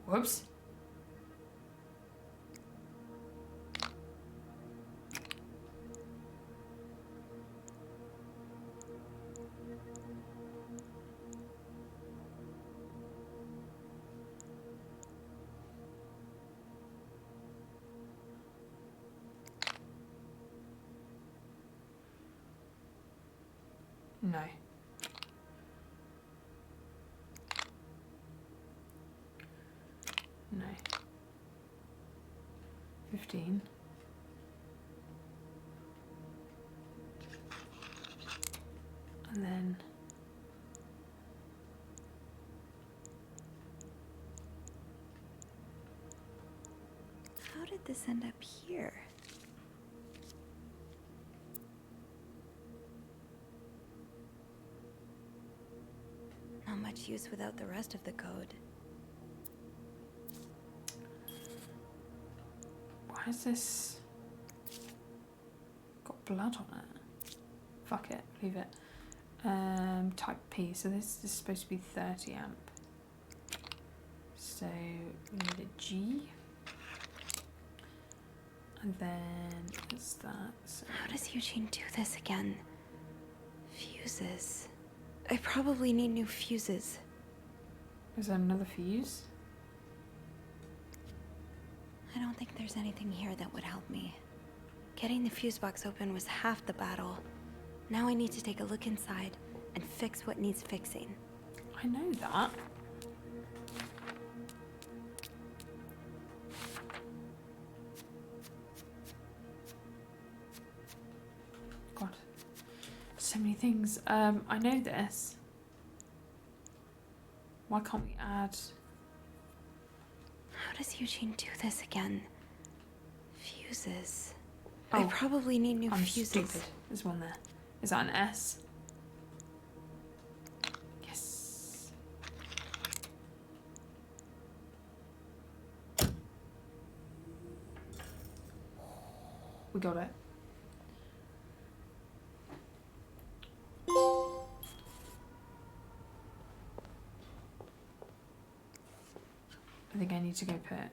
Whoops. No. No. 15. And then How did this end up here? Not much use without the rest of the code. why is this got blood on it? Fuck it, leave it. Type P, so this is supposed to be 30 amp. So we need a G. And then it's that. So How does Eugene do this again? Fuses. I probably need new fuses. is there another fuse? I don't think there's anything here that would help me. Getting the fuse box open was half the battle. Now I need to take a look inside and fix what needs fixing. I know that. many things. I know this. Why can't we add? How does Eugene do this again? Fuses. Oh, I probably need new I'm fuses. stupid. There's one there. Is that an S? Yes. We got it. I think I need to go put it.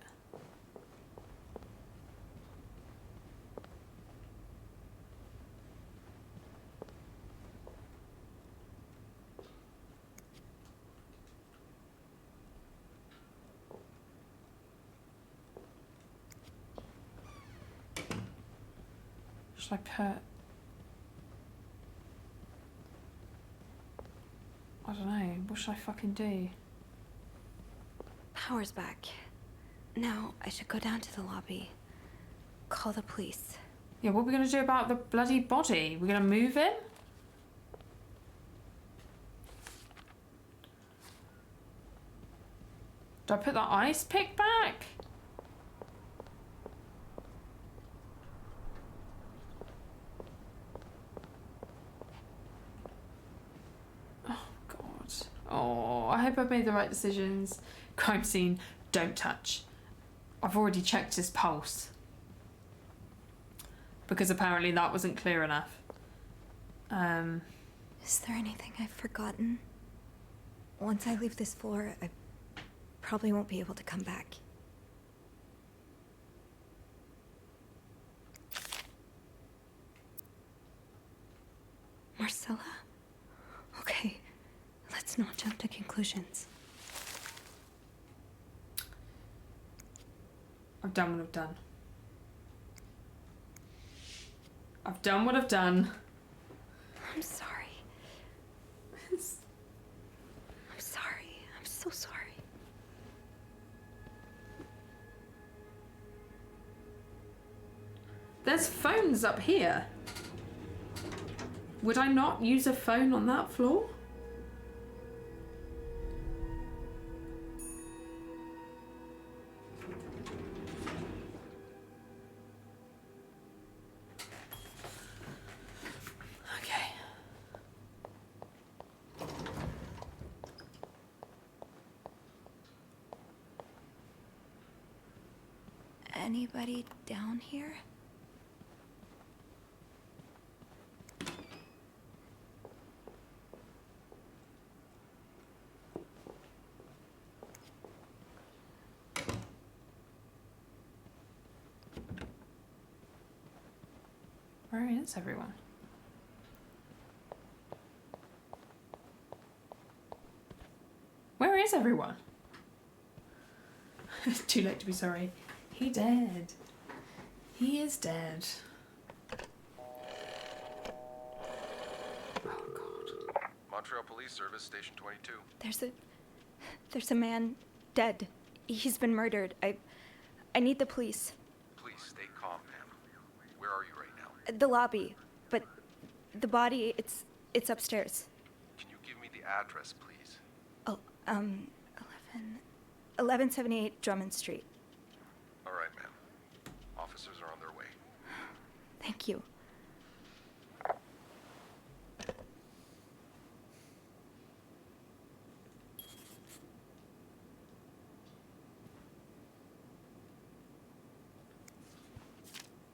Should I put? I don't know. What should I fucking do? Power's back. Now I should go down to the lobby. Call the police. Yeah, what are we gonna do about the bloody body? We're gonna move him? Do I put the ice pick back? Oh, God. Oh, I hope I've made the right decisions. Crime scene, don't touch. I've already checked his pulse. Because apparently that wasn't clear enough. Is there anything I've forgotten? Once I leave this floor, I probably won't be able to come back. Marcella? Okay, let's not jump to conclusions. I've done what I've done. I've done what I've done. I'm sorry. I'm sorry. I'm so sorry. There's phones up here. Would I not use a phone on that floor? Okay. Anybody down here? Where is everyone? Where is everyone? Too late to be sorry. He dead. He is dead. Oh, God. Montreal Police Service, Station 22. There's a man dead. He's been murdered. I need the police. Please stay calm, ma'am. Where are you right now? The lobby, but the body, it's upstairs. Can you give me the address, please? Oh, 1178 Drummond Street. All right, ma'am. Officers are on their way. Thank you.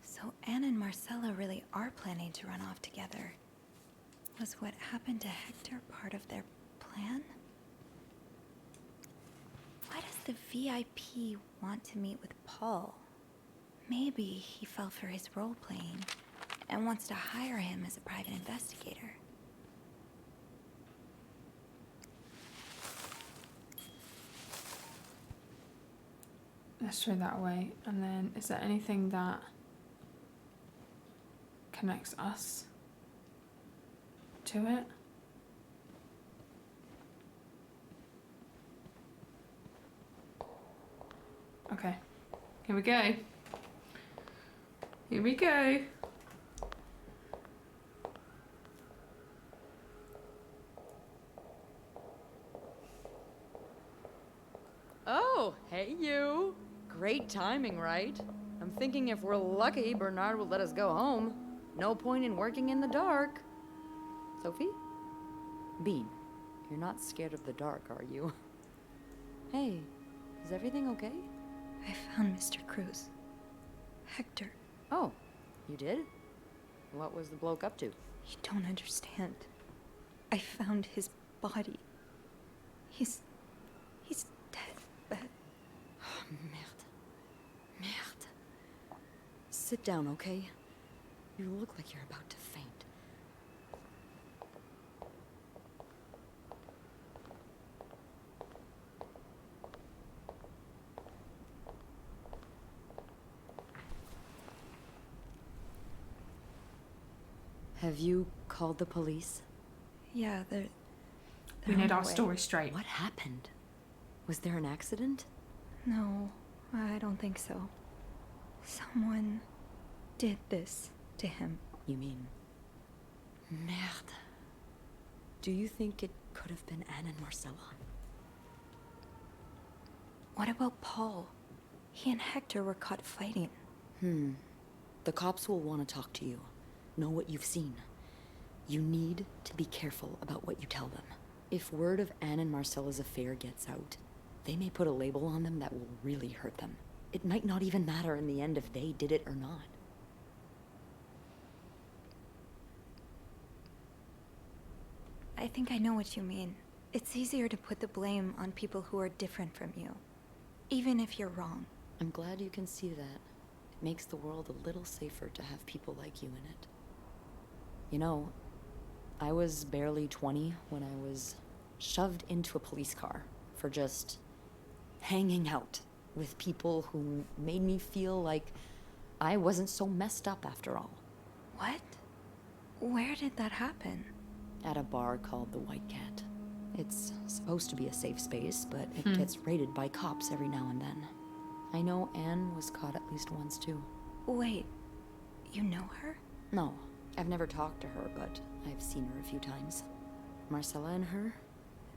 So Anne and Marcella really are planning to run off together. Was what happened to Hector part of their plan? Why does the VIP want to meet with Paul? Maybe he fell for his role-playing and wants to hire him as a private investigator. Let's throw that away. And then, is there anything that connects us to it? Okay, here we go. Here we go. Oh, hey you. Great timing, right? I'm thinking if we're lucky, Bernard will let us go home. No point in working in the dark. Sophie? Bean, you're not scared of the dark, are you? Hey, is everything okay? I found Mr. Cruz. Hector. Oh, you did? What was the bloke up to? You don't understand. I found his body. He's dead, but... Oh, merde. Merde. Sit down, okay? You look like you're about to faint. Have you called the police? Yeah, We need our way. story straight. What happened? Was there an accident? No, I don't think so. Someone did this to him. You mean... Merde. Do you think it could have been Anne and Marcella? What about Paul? He and Hector were caught fighting. The cops will want to talk to you. Know what you've seen. You need to be careful about what you tell them. If word of Anne and Marcella's affair gets out, they may put a label on them that will really hurt them. It might not even matter in the end if they did it or not. I think I know what you mean. It's easier to put the blame on people who are different from you, even if you're wrong. I'm glad you can see that. It makes the world a little safer to have people like you in it. You know, I was barely 20 when I was shoved into a police car for just hanging out with people who made me feel like I wasn't so messed up after all. What? Where did that happen? At a bar called the White Cat. It's supposed to be a safe space, but it gets raided by cops every now and then. I know Anne was caught at least once too. Wait, you know her? No, I've never talked to her, but I've seen her a few times. Marcella and her,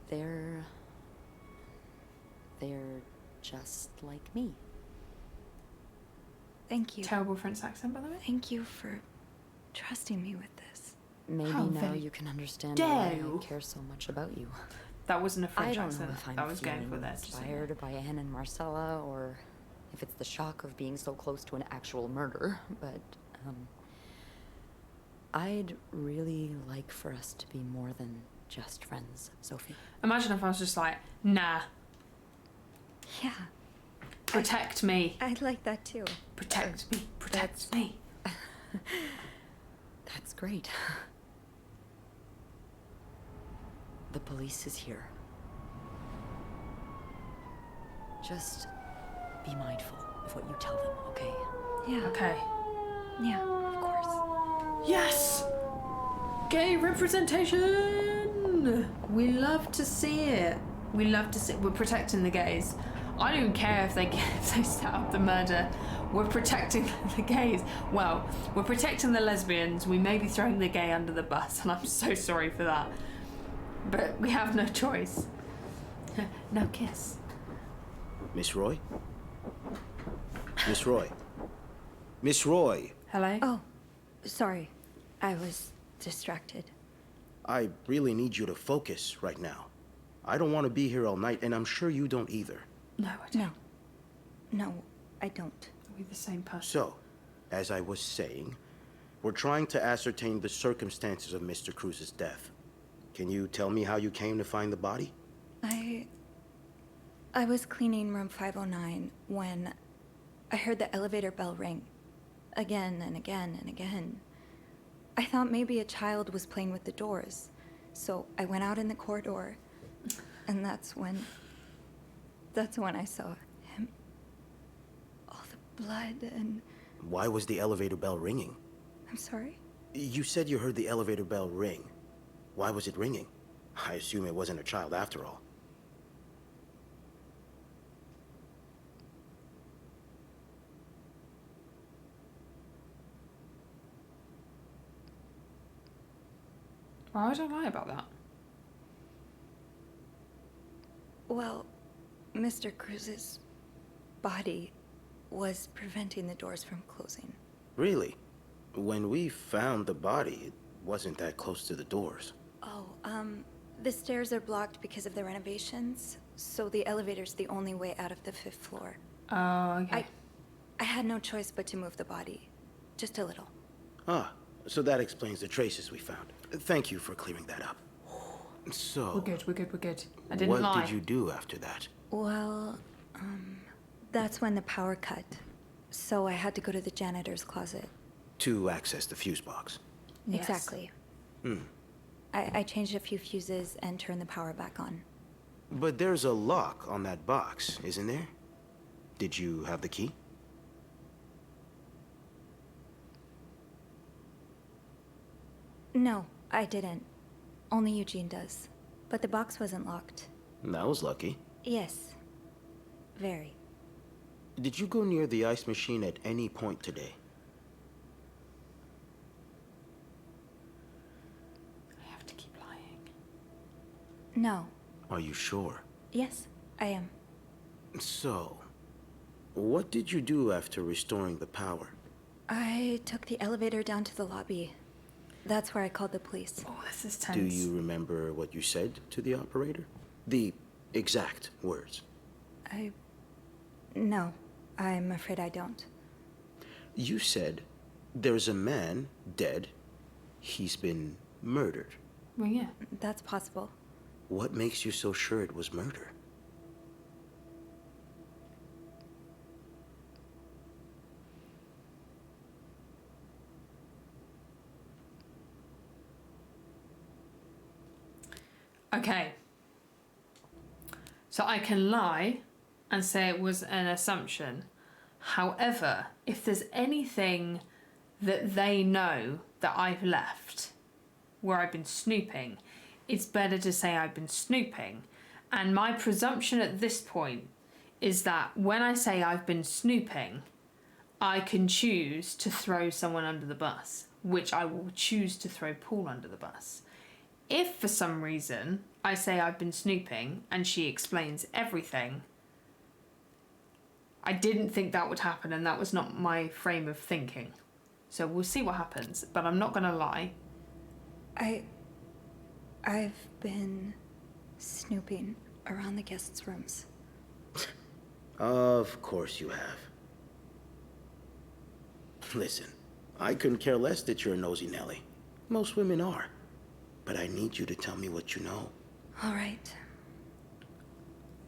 they're just like me. Thank you. Terrible French accent, by the way. Thank you for trusting me with this. Maybe How now very you can understand dare why you. I care so much about you. That wasn't a I French don't accent. know if I'm I was going feeling for that. just so you know. inspired by Anne and Marcella, or if it's the shock of being so close to an actual murder, but, I'd really like for us to be more than just friends, Sophie. Imagine if I was just like, nah, Yeah, protect me. I'd like that too. Protect me. Protect me. That's great. The police is here. Just be mindful of what you tell them, okay? Yeah. Okay. Yeah, of course. Yes! Gay representation! We love to see it. We love to see it. We're protecting the gays. I don't even care if they set up the murder. We're protecting the gays. Well, we're protecting the lesbians. We may be throwing the gay under the bus, and I'm so sorry for that. But we have no choice. No kiss. Miss Roy? Miss Roy? Miss Roy! Hello? Oh, sorry. I was distracted. I really need you to focus right now. I don't want to be here all night, and I'm sure you don't either. No, I don't. No, I don't. We're the same person. So, as I was saying, we're trying to ascertain the circumstances of Mr. Cruz's death. Can you tell me how you came to find the body? I was cleaning room 509 when I heard the elevator bell ring. Again and again and again. I thought maybe a child was playing with the doors, so I went out in the corridor, and that's when I saw him. All the blood and... Why was the elevator bell ringing? I'm sorry? You said you heard the elevator bell ring. Why was it ringing? I assume it wasn't a child after all. Why would I lie about that? Well, Mr. Cruz's body was preventing the doors from closing. Really? When we found the body, it wasn't that close to the doors. Oh, the stairs are blocked because of the renovations, so the elevator's the only way out of the 5th floor. Oh, okay. I had no choice but to move the body. Just a little. Ah, so that explains the traces we found. Thank you for clearing that up. So... We're good. I didn't lie. What did you do after that? Well, that's when the power cut. So I had to go to the janitor's closet. To access the fuse box. Yes. Exactly. I changed a few fuses and turned the power back on. But there's a lock on that box, isn't there? Did you have the key? No, I didn't. Only Eugene does. But the box wasn't locked. That was lucky. Yes. Very. Did you go near the ice machine at any point today? I have to keep lying. No. Are you sure? Yes, I am. So, what did you do after restoring the power? I took the elevator down to the lobby. That's where I called the police. Oh, this is tense. Do you remember what you said to the operator? The exact words. No, I'm afraid I don't. You said, there's a man dead. He's been murdered. Well, yeah. That's possible. What makes you so sure it was murder? Okay. So I can lie and say it was an assumption. However, if there's anything that they know that I've left where I've been snooping, it's better to say I've been snooping. And my presumption at this point is that when I say I've been snooping, I can choose to throw someone under the bus, which I will choose to throw Paul under the bus. If for some reason I say I've been snooping and she explains everything, I didn't think that would happen and that was not my frame of thinking. So we'll see what happens, but I'm not gonna lie. I've been snooping around the guests' rooms. Of course you have. Listen, I couldn't care less that you're a nosy Nelly. Most women are. But I need you to tell me what you know. All right.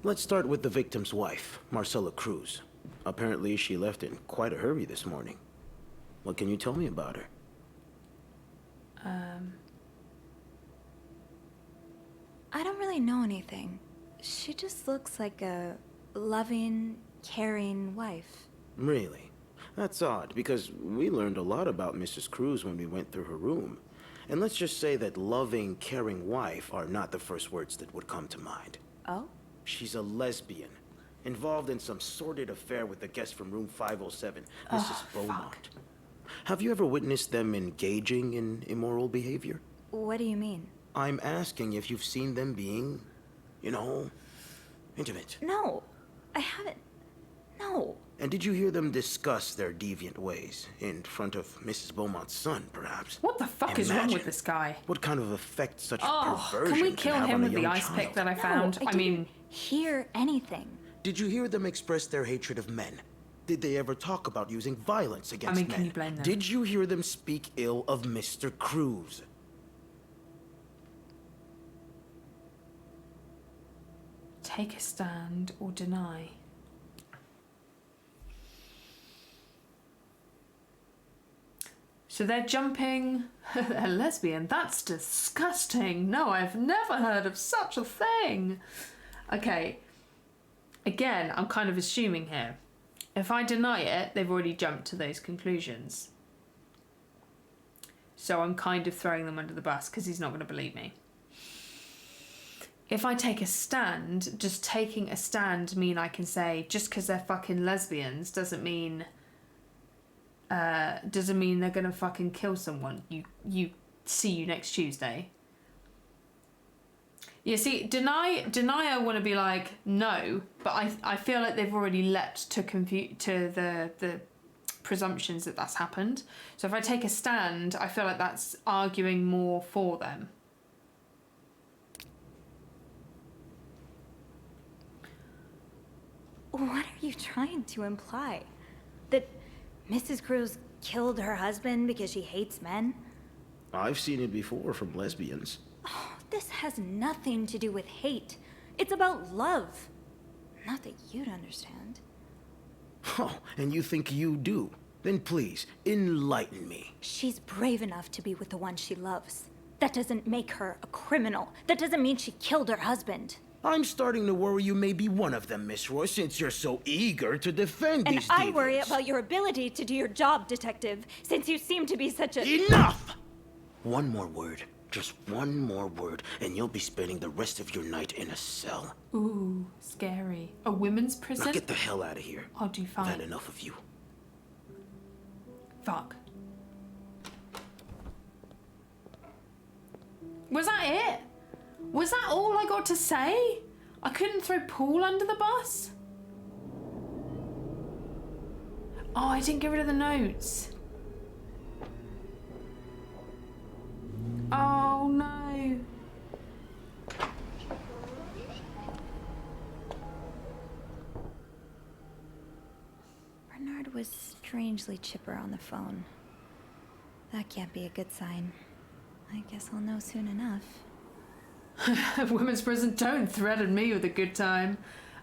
Let's start with the victim's wife, Marcela Cruz. Apparently she left in quite a hurry this morning. What can you tell me about her? I don't really know anything. She just looks like a loving, caring wife. Really? That's odd, because we learned a lot about Mrs. Cruz when we went through her room. And let's just say that loving, caring wife are not the first words that would come to mind. Oh? She's a lesbian, involved in some sordid affair with the guest from room 507, Mrs. Beaumont. Have you ever witnessed them engaging in immoral behavior? What do you mean? I'm asking if you've seen them being, intimate. No, I haven't. No. And did you hear them discuss their deviant ways in front of Mrs. Beaumont's son, perhaps? What the fuck is wrong with this guy? What kind of effect such Oh, perversion can we kill have him on a with the young ice pick child? that I found? I didn't hear anything. Did you hear them express their hatred of men? Did they ever talk about using violence against men? can you blame them? Did you hear them speak ill of Mr. Cruz? Take a stand or deny. So they're jumping a lesbian. That's disgusting. No, I've never heard of such a thing. Okay. Again, I'm kind of assuming here. If I deny it, they've already jumped to those conclusions. So I'm kind of throwing them under the bus because he's not going to believe me. If I take a stand, does taking a stand mean I can say just because they're fucking lesbians doesn't mean they're gonna fucking kill someone? You see you next Tuesday. You see, deny I want to be like, no, but I feel like they've already leapt to the presumptions that that's happened. So if I take a stand, I feel like that's arguing more for them. What are you trying to imply? That Mrs. Cruz killed her husband because she hates men? I've seen it before from lesbians. Oh, this has nothing to do with hate. It's about love. Not that you'd understand. Oh, and you think you do? Then please, enlighten me. She's brave enough to be with the one she loves. That doesn't make her a criminal. That doesn't mean she killed her husband. I'm starting to worry you may be one of them, Miss Roy, since you're so eager to defend And these I worry deviants. about your ability to do your job, detective, since you seem to be such a— Enough! One more word, just one more word, and you'll be spending the rest of your night in a cell. Ooh, scary. A women's prison? Now get the hell out of here. I'll do fine. I've had enough of you. Fuck. Was that it? Was that all I got to say? I couldn't throw Paul under the bus? Oh, I didn't get rid of the notes. Oh no. Bernard was strangely chipper on the phone. That can't be a good sign. I guess I'll know soon enough. Women's prison don't threaten me with a good time.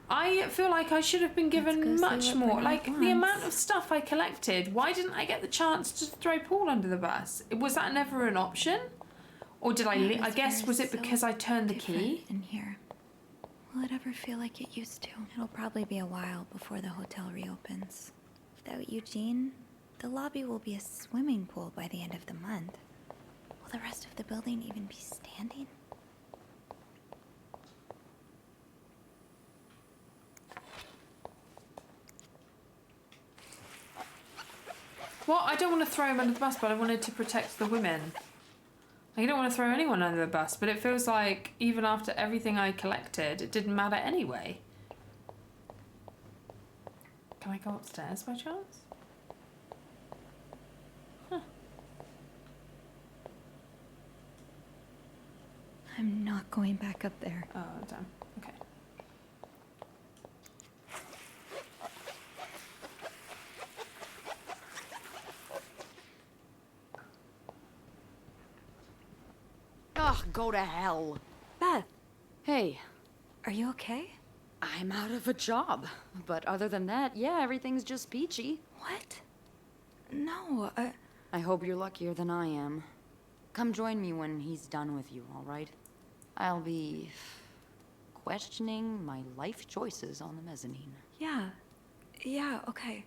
I feel like I should have been given much more. Like, the amount of stuff I collected, why didn't I get the chance to throw Paul under the bus? Was that never an option? Or did I guess, was it because I turned the key? In here. Will it ever feel like it used to? It'll probably be a while before the hotel reopens. Without Eugene, the lobby will be a swimming pool by the end of the month. Will the rest of the building even be standing? Well, I don't want to throw him under the bus, but I wanted to protect the women. I don't want to throw anyone under the bus, but it feels like even after everything I collected, it didn't matter anyway. Can I go upstairs by chance? Huh. I'm not going back up there. Oh, damn. Okay. Ugh, go to hell. Beth, Hey, are you okay? I'm out of a job. But other than that, yeah, everything's just peachy. What? No, I hope you're luckier than I am. Come join me when he's done with you, all right? I'll be questioning my life choices on the mezzanine. yeah, okay.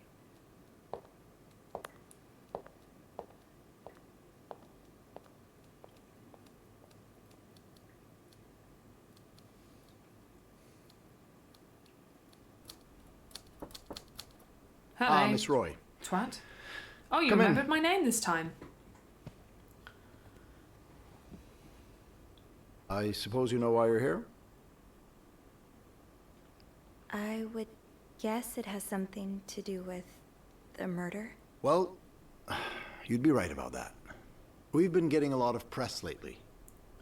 Hello. Miss Roy. Twat. Oh, you Come in. remembered my name this time. I suppose you know why you're here? I would guess it has something to do with the murder. Well, you'd be right about that. We've been getting a lot of press lately,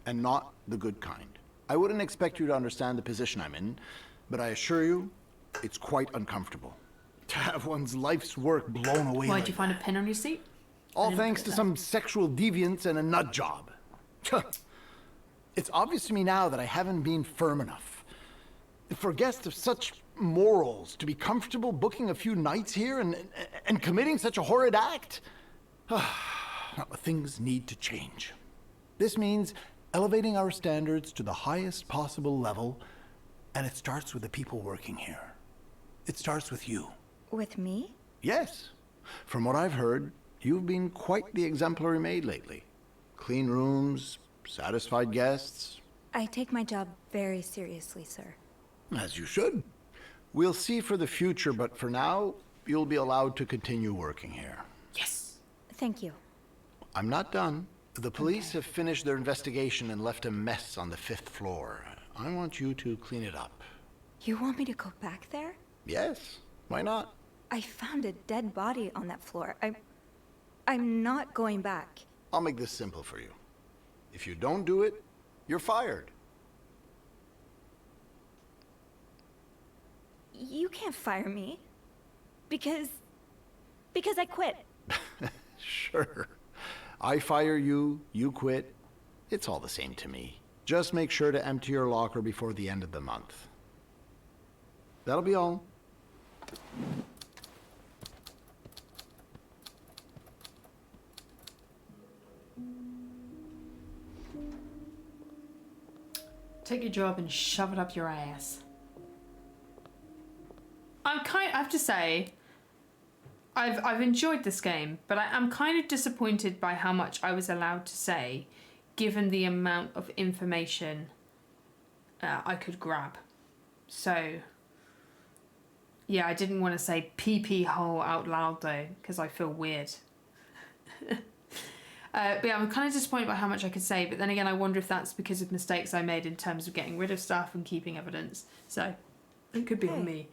and not the good kind. I wouldn't expect you to understand the position I'm in, but I assure you, it's quite uncomfortable. To have one's life's work blown away. Why'd like you find a pin on your seat? all thanks to some sexual deviance and a nut job. It's obvious to me now that I haven't been firm enough. For guests of such morals to be comfortable booking a few nights here and committing such a horrid act. Things need to change. This means elevating our standards to the highest possible level, and it starts with the people working here. It starts with you. With me? Yes. From what I've heard, you've been quite the exemplary maid lately. Clean rooms, satisfied guests. I take my job very seriously, sir. As you should. We'll see for the future, but for now, you'll be allowed to continue working here. Yes. Thank you. I'm not done. The police have finished their investigation and left a mess on the 5th floor. I want you to clean it up. You want me to go back there? Yes, why not? I found a dead body on that floor. I'm not going back. I'll make this simple for you. If you don't do it, you're fired. You can't fire me. Because I quit. Sure. I fire you, you quit. It's all the same to me. Just make sure to empty your locker before the end of the month. That'll be all. Take your job and shove it up your ass. I have to say, I've enjoyed this game, but I'm kind of disappointed by how much I was allowed to say, given the amount of information I could grab. So, yeah, I didn't want to say pee hole out loud though, because I feel weird. But yeah, I'm kind of disappointed by how much I could say, but then again, I wonder if that's because of mistakes I made in terms of getting rid of stuff and keeping evidence. So, it could be on me.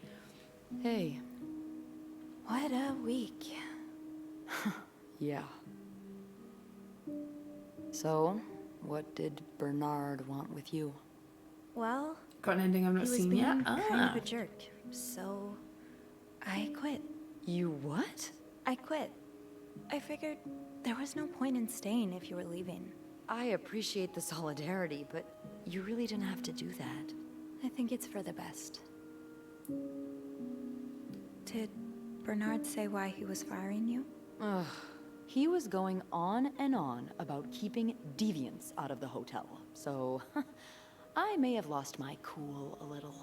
Hey. What a week. Yeah. So, what did Bernard want with you? Well, got an ending I've not seen yet. He was being kind of a jerk, so I quit. You what? I quit. I figured there was no point in staying if you were leaving. I appreciate the solidarity, but you really didn't have to do that. I think it's for the best. Did Bernard say why he was firing you? Ugh. He was going on and on about keeping deviants out of the hotel, so I may have lost my cool a little.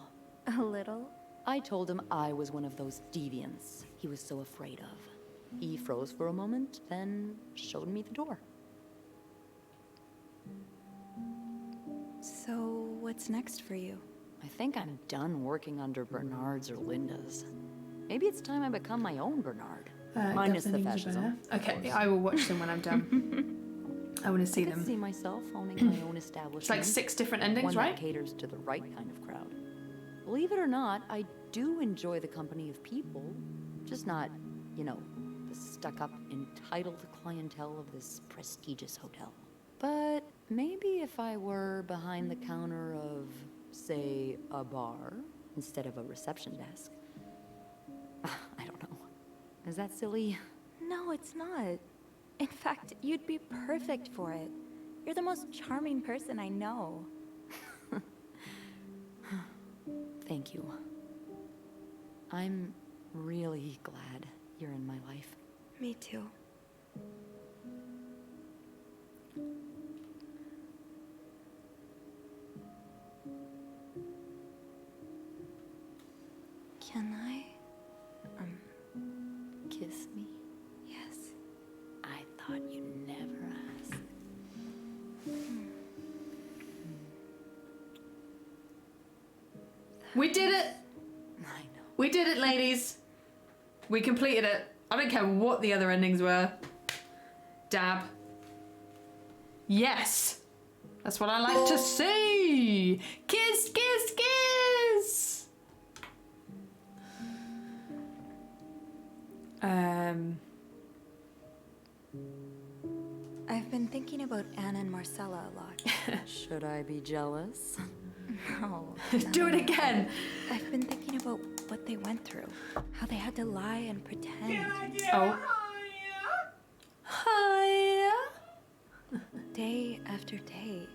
A little? I told him I was one of those deviants he was so afraid of. He froze for a moment, then showed me the door. So, what's next for you? I think I'm done working under Bernard's or Linda's. Maybe it's time I become my own Bernard. Minus the fascism. Okay, I will watch them when I'm done. I want to see I them. could see myself owning my own establishment. It's like 6 different endings, one right? that caters to the right kind of crowd. Believe it or not, I do enjoy the company of people, just not, you know, the stuck-up, entitled clientele of this prestigious hotel. But maybe if I were behind the counter of, say, a bar instead of a reception desk. I don't know. Is that silly? No, it's not. In fact, you'd be perfect for it. You're the most charming person I know. Thank you. I'm really glad you're in my life. Me too. Can I? Kiss me? Yes. I thought you'd never ask. We did it! I know. We did it, ladies! We completed it. I don't care what the other endings were. Dab. Yes! That's what I like to see! Kiss, kiss, kiss! I've been thinking about Anna and Marcella a lot. Should I be jealous? No. Do it again! I've been thinking about what they went through. How they had to lie and pretend. Oh. Hiya! Day after day.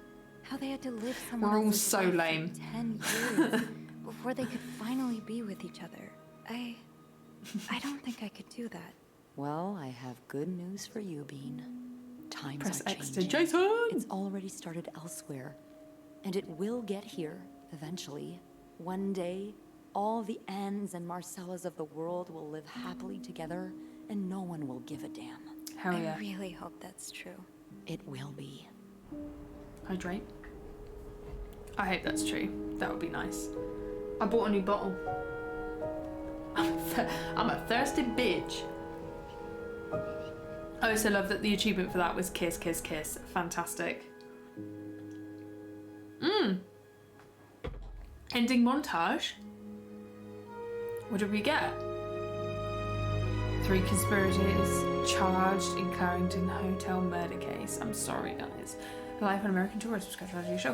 How they had to live someone We're all else's so life for lame. 10 years before they could finally be with each other. I don't think I could do that. Well, I have good news for you, Bean. Times Press are X to changing. Jason! It's already started elsewhere. And it will get here, eventually. One day, all the Annes and Marcellas of the world will live happily together, and no one will give a damn. Hell yeah. I really hope that's true. It will be. Hydrate. I hope that's true. That would be nice. I bought a new bottle. I'm a thirsty bitch. I also love that the achievement for that was kiss, kiss, kiss. Fantastic. Ending montage. What did we get? 3 conspirators charged in Clarendon hotel murder case. I'm sorry, guys. Life on American tourist tragedy show.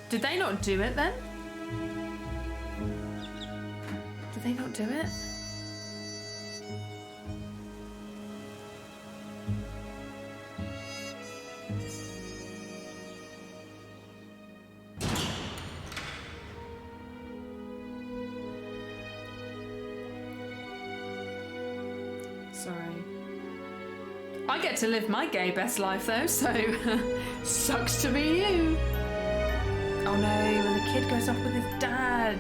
Did they not do it then? Did they not do it? Sorry. I get to live my gay best life though, so sucks to be you. Oh no, when the kid goes off with his dad.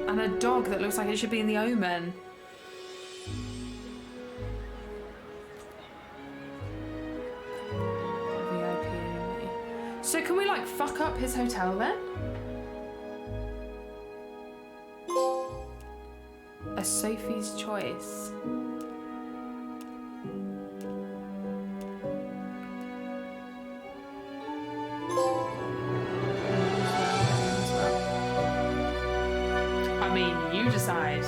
And a dog that looks like it should be in The Omen. VIP only. So can we like fuck up his hotel then? A Sophie's Choice. I mean, you decide.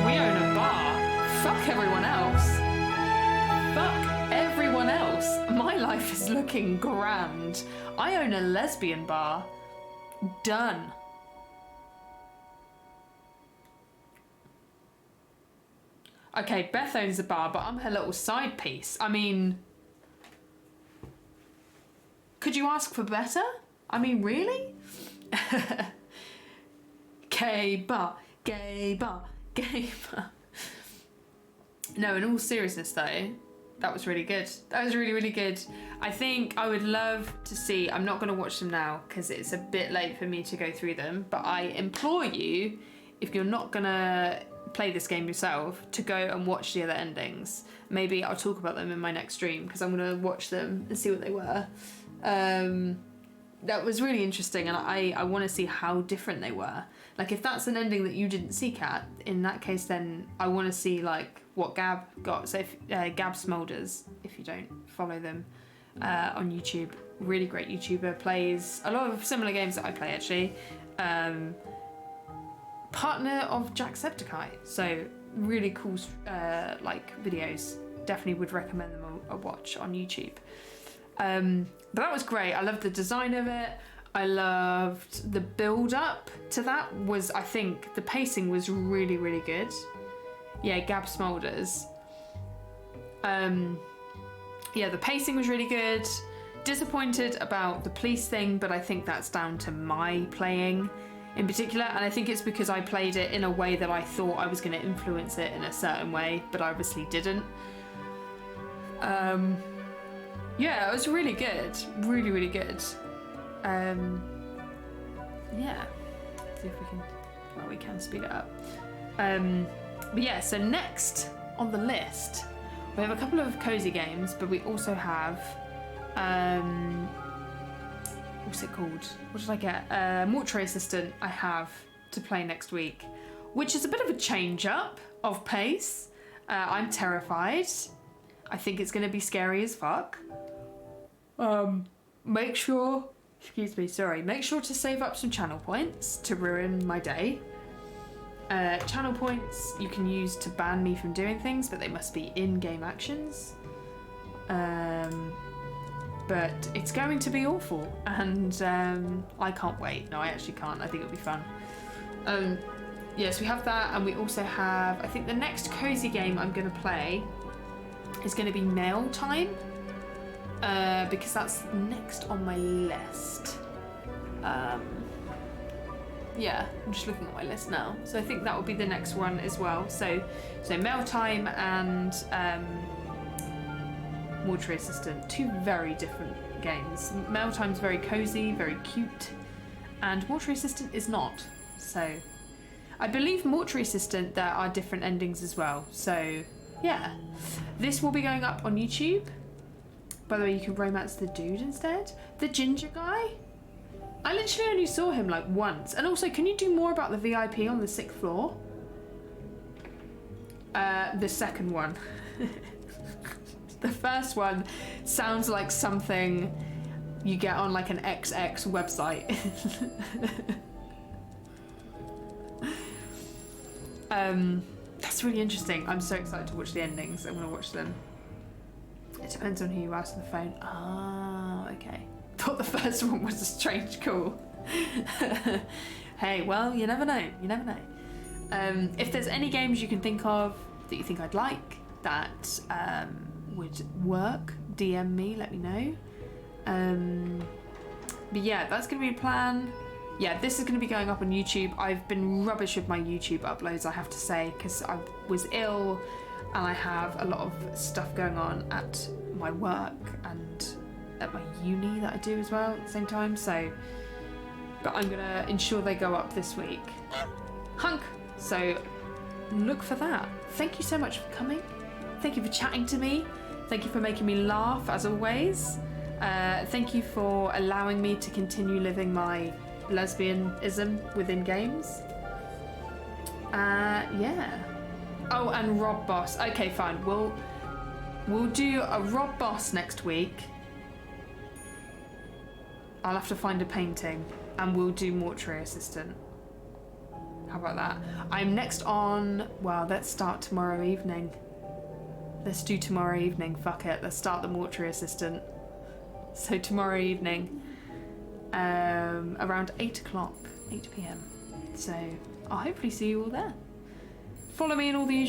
We own a bar. Fuck everyone else. Fuck everyone else. My life is looking grand. I own a lesbian bar. Done. Okay, Beth owns a bar, but I'm her little side piece. I mean, could you ask for better? I mean, really? Gay bar, gay bar, gay bar. No, in all seriousness though, that was really good. That was really, really good. I think I would love to see, I'm not going to watch them now because it's a bit late for me to go through them, but I implore you, if you're not going to play this game yourself, to go and watch the other endings. Maybe I'll talk about them in my next stream because I'm going to watch them and see what they were. That was really interesting, and I want to see how different they were. Like, if that's an ending that you didn't see, Kat, in that case, then I want to see like what Gab got. So if Gab Smolders, if you don't follow them on YouTube, really great YouTuber, plays a lot of similar games that I play actually. Partner of Jacksepticeye, so really cool like videos. Definitely would recommend them a watch on YouTube. But that was great. I loved the design of it. I loved the build up to that. I think the pacing was really, really good. Yeah, Gab Smolders. Yeah, the pacing was really good. Disappointed about the police thing, but I think that's down to my playing in particular, and I think it's because I played it in a way that I thought I was going to influence it in a certain way, but I obviously didn't. Yeah, it was really good. Really, really good. Yeah. Let's see if we can... Well, we can speed it up. But yeah, so next on the list, we have a couple of cozy games, but we also have... what's it called? What did I get? Mortuary Assistant I have to play next week, which is a bit of a change up of pace. I'm terrified. I think it's going to be scary as fuck. Make sure to save up some channel points to ruin my day. Channel points you can use to ban me from doing things, but they must be in-game actions. But it's going to be awful, and I can't wait. No, I actually can't. I think it'll be fun. Yes, we have that, and we also have, I think the next cozy game I'm going to play is going to be Mail Time, because that's next on my list. Yeah, I'm just looking at my list now. So I think that will be the next one as well. So Mail Time and Mortuary Assistant, two very different games. Mail Time's very cozy, very cute, and Mortuary Assistant is not. So I believe Mortuary Assistant there are different endings as well. So yeah, this will be going up on YouTube. By the way, you can romance the dude instead. The ginger guy? I literally only saw him like once. And also, can you do more about the VIP on the 6th floor? The second one. The first one sounds like something you get on like an XX website. That's really interesting. I'm so excited to watch the endings. I'm gonna watch them. It depends on who you ask on the phone. Ah, okay. Thought the first one was a strange call. Hey, well, you never know. You never know. If there's any games you can think of that you think I'd like, that would work, DM me, let me know. But yeah, that's gonna be a plan. Yeah, this is gonna be going up on YouTube. I've been rubbish with my YouTube uploads, I have to say, because I was ill and I have a lot of stuff going on at my work and at my uni that I do as well at the same time, so, but I'm gonna ensure they go up this week. Hunk! So look for that. Thank you so much for coming. Thank you for chatting to me. Thank you for making me laugh as always. Thank you for allowing me to continue living my lesbianism within games. Yeah. Oh, and Rob Boss. Okay, fine. We'll do a Rob Boss next week. I'll have to find a painting, and we'll do Mortuary Assistant. How about that? I'm next on. Well, let's start tomorrow evening. Let's do tomorrow evening. Fuck it. Let's start the Mortuary Assistant. So tomorrow evening, around 8 o'clock, 8 p.m. So I'll hopefully see you all there. Follow me in all the usual